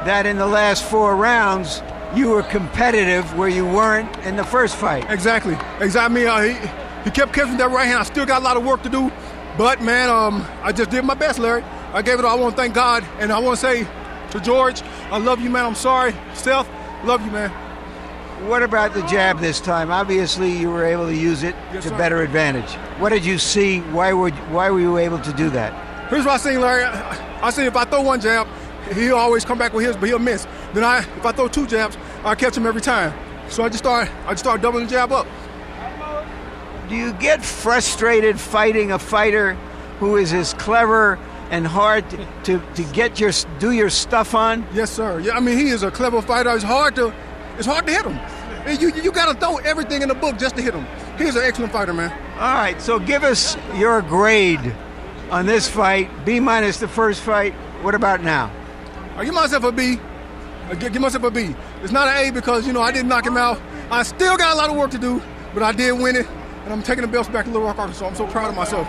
that in the last 4 rounds you were competitive where you weren't in the first fight? Exactly. He kept catching that right hand. I still got a lot of work to do, but man, I just did my best, Larry. I gave it all. I want to thank God, and I want to say to George, I love you, man. I'm sorry. Seth, love you, man. What about the jab this time? Obviously, you were able to use it to better advantage. What did you see? Why were you able to do that? Here's what I seen, Larry. I seen if I throw one jab, he'll always come back with his, but he'll miss. Then if I throw 2 jabs, I catch him every time. So I just start doubling the jab up. Do you get frustrated fighting a fighter who is as clever and hard to do your stuff on? Yes, sir. Yeah, I mean, he is a clever fighter. It's hard to hit him. You got to throw everything in the book just to hit him. He's an excellent fighter, man. All right, so give us your grade on this fight. B- the first fight. What about now? I give myself a B. Give myself a B. It's not an A because, you know, I didn't knock him out. I still got a lot of work to do, but I did win it, and I'm taking the belts back to Little Rock, Arkansas. I'm so proud of myself.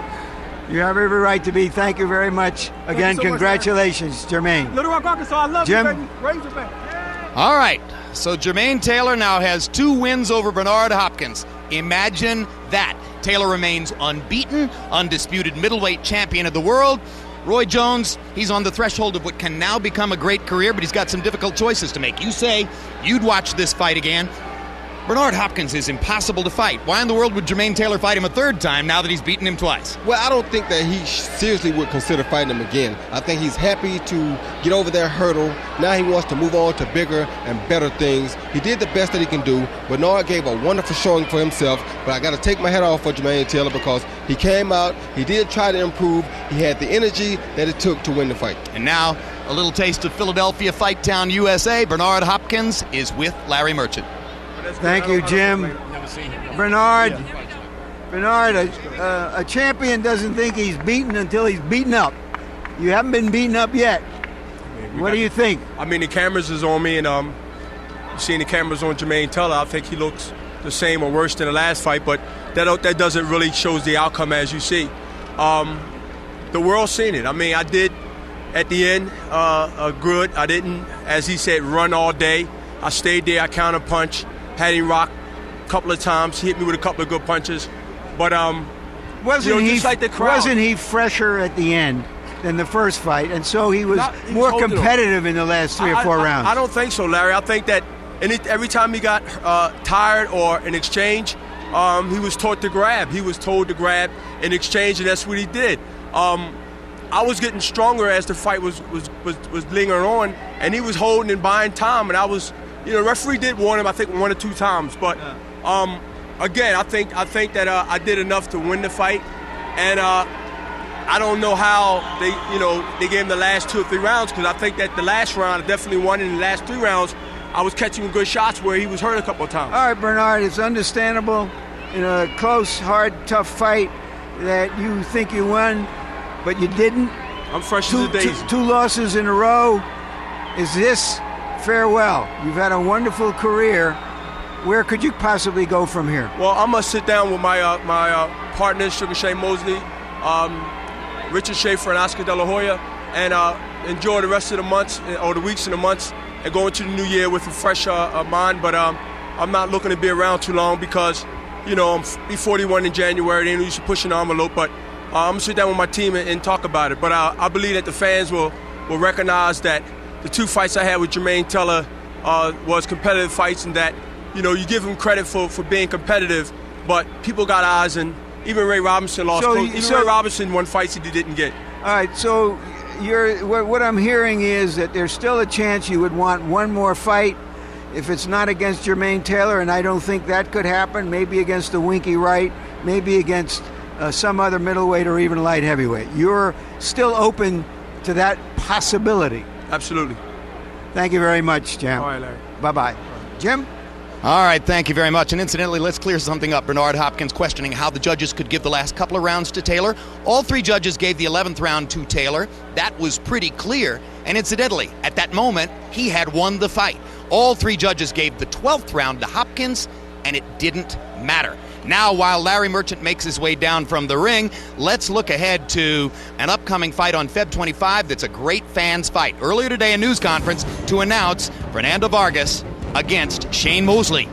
You have every right to be. Thank you very much. Again, so congratulations, Jermain. Little Rock, Arkansas, I love Jim? you, baby. Razorback. All right, so Jermain Taylor now has 2 wins over Bernard Hopkins. Imagine that. Taylor remains unbeaten, undisputed middleweight champion of the world. Roy Jones, he's on the threshold of what can now become a great career, but he's got some difficult choices to make. You say you'd watch this fight again. Bernard Hopkins is impossible to fight. Why in the world would Jermain Taylor fight him a 3rd time now that he's beaten him twice? Well, I don't think that he seriously would consider fighting him again. I think he's happy to get over that hurdle. Now he wants to move on to bigger and better things. He did the best that he can do. Bernard gave a wonderful showing for himself, but I got to take my hat off for Jermain Taylor because he came out, he did try to improve, he had the energy that it took to win the fight. And now, a little taste of Philadelphia Fight Town, USA. Bernard Hopkins is with Larry Merchant. Thank you, Jim. Bernard, a champion doesn't think he's beaten until he's beaten up. You haven't been beaten up yet. What do you think? I mean, the cameras is on me, and seeing the cameras on Jermain Taylor, I think he looks the same or worse than the last fight, but that doesn't really shows the outcome as you see. The world's seen it. I mean, I did, at the end, good. I didn't, as he said, run all day. I stayed there, I counter-punched, had him rock couple of times. He hit me with a couple of good punches. But, wasn't just like the crowd. Wasn't he fresher at the end than the first fight, and so he was more competitive in the last 3 or 4 rounds? I don't think so, Larry. I think that every time he got tired or in exchange, he was taught to grab. He was told to grab in exchange, and that's what he did. I was getting stronger as the fight was lingering on, and he was holding and buying time, and I was, the referee did warn him, I think 1 or 2 times, but again, I think that I did enough to win the fight, and I don't know how they gave him the last 2 or 3 rounds, because I think that the last round I definitely won. In the last 3 rounds, I was catching good shots where he was hurt a couple of times. All right, Bernard, it's understandable in a close, hard, tough fight that you think you won, but you didn't. I'm fresh as a daisy. 2 losses in a row. Is this farewell? You've had a wonderful career. Where could you possibly go from here? Well, I'm going to sit down with my partners, Sugar Shea Mosley, Richard Schaefer, and Oscar De La Hoya, and enjoy the rest of the months, or the weeks and the months, and go into the new year with a fresh mind. But I'm not looking to be around too long because, I'm be 41 in January. They ain't used to pushing the envelope, but I'm going to sit down with my team and talk about it. But I believe that the fans will recognize that the 2 fights I had with Jermain Taylor was competitive fights, and that, you give him credit for being competitive, but people got eyes, and even Ray Robinson lost. Ray Robinson won fights that he didn't get. All right, so what I'm hearing is that there's still a chance you would want 1 more fight. If it's not against Jermain Taylor, and I don't think that could happen, maybe against the Winky Wright, maybe against some other middleweight or even light heavyweight. You're still open to that possibility. Absolutely. Thank you very much, Jim. All right, Larry. Bye-bye. Jim? All right, thank you very much. And incidentally, let's clear something up. Bernard Hopkins questioning how the judges could give the last couple of rounds to Taylor. All 3 judges gave the 11th round to Taylor. That was pretty clear. And incidentally, at that moment, he had won the fight. All 3 judges gave the 12th round to Hopkins, and it didn't matter. Now, while Larry Merchant makes his way down from the ring, let's look ahead to an upcoming fight on Feb 25 that's a great fans fight. Earlier today, a news conference to announce Fernando Vargas against Shane Mosley.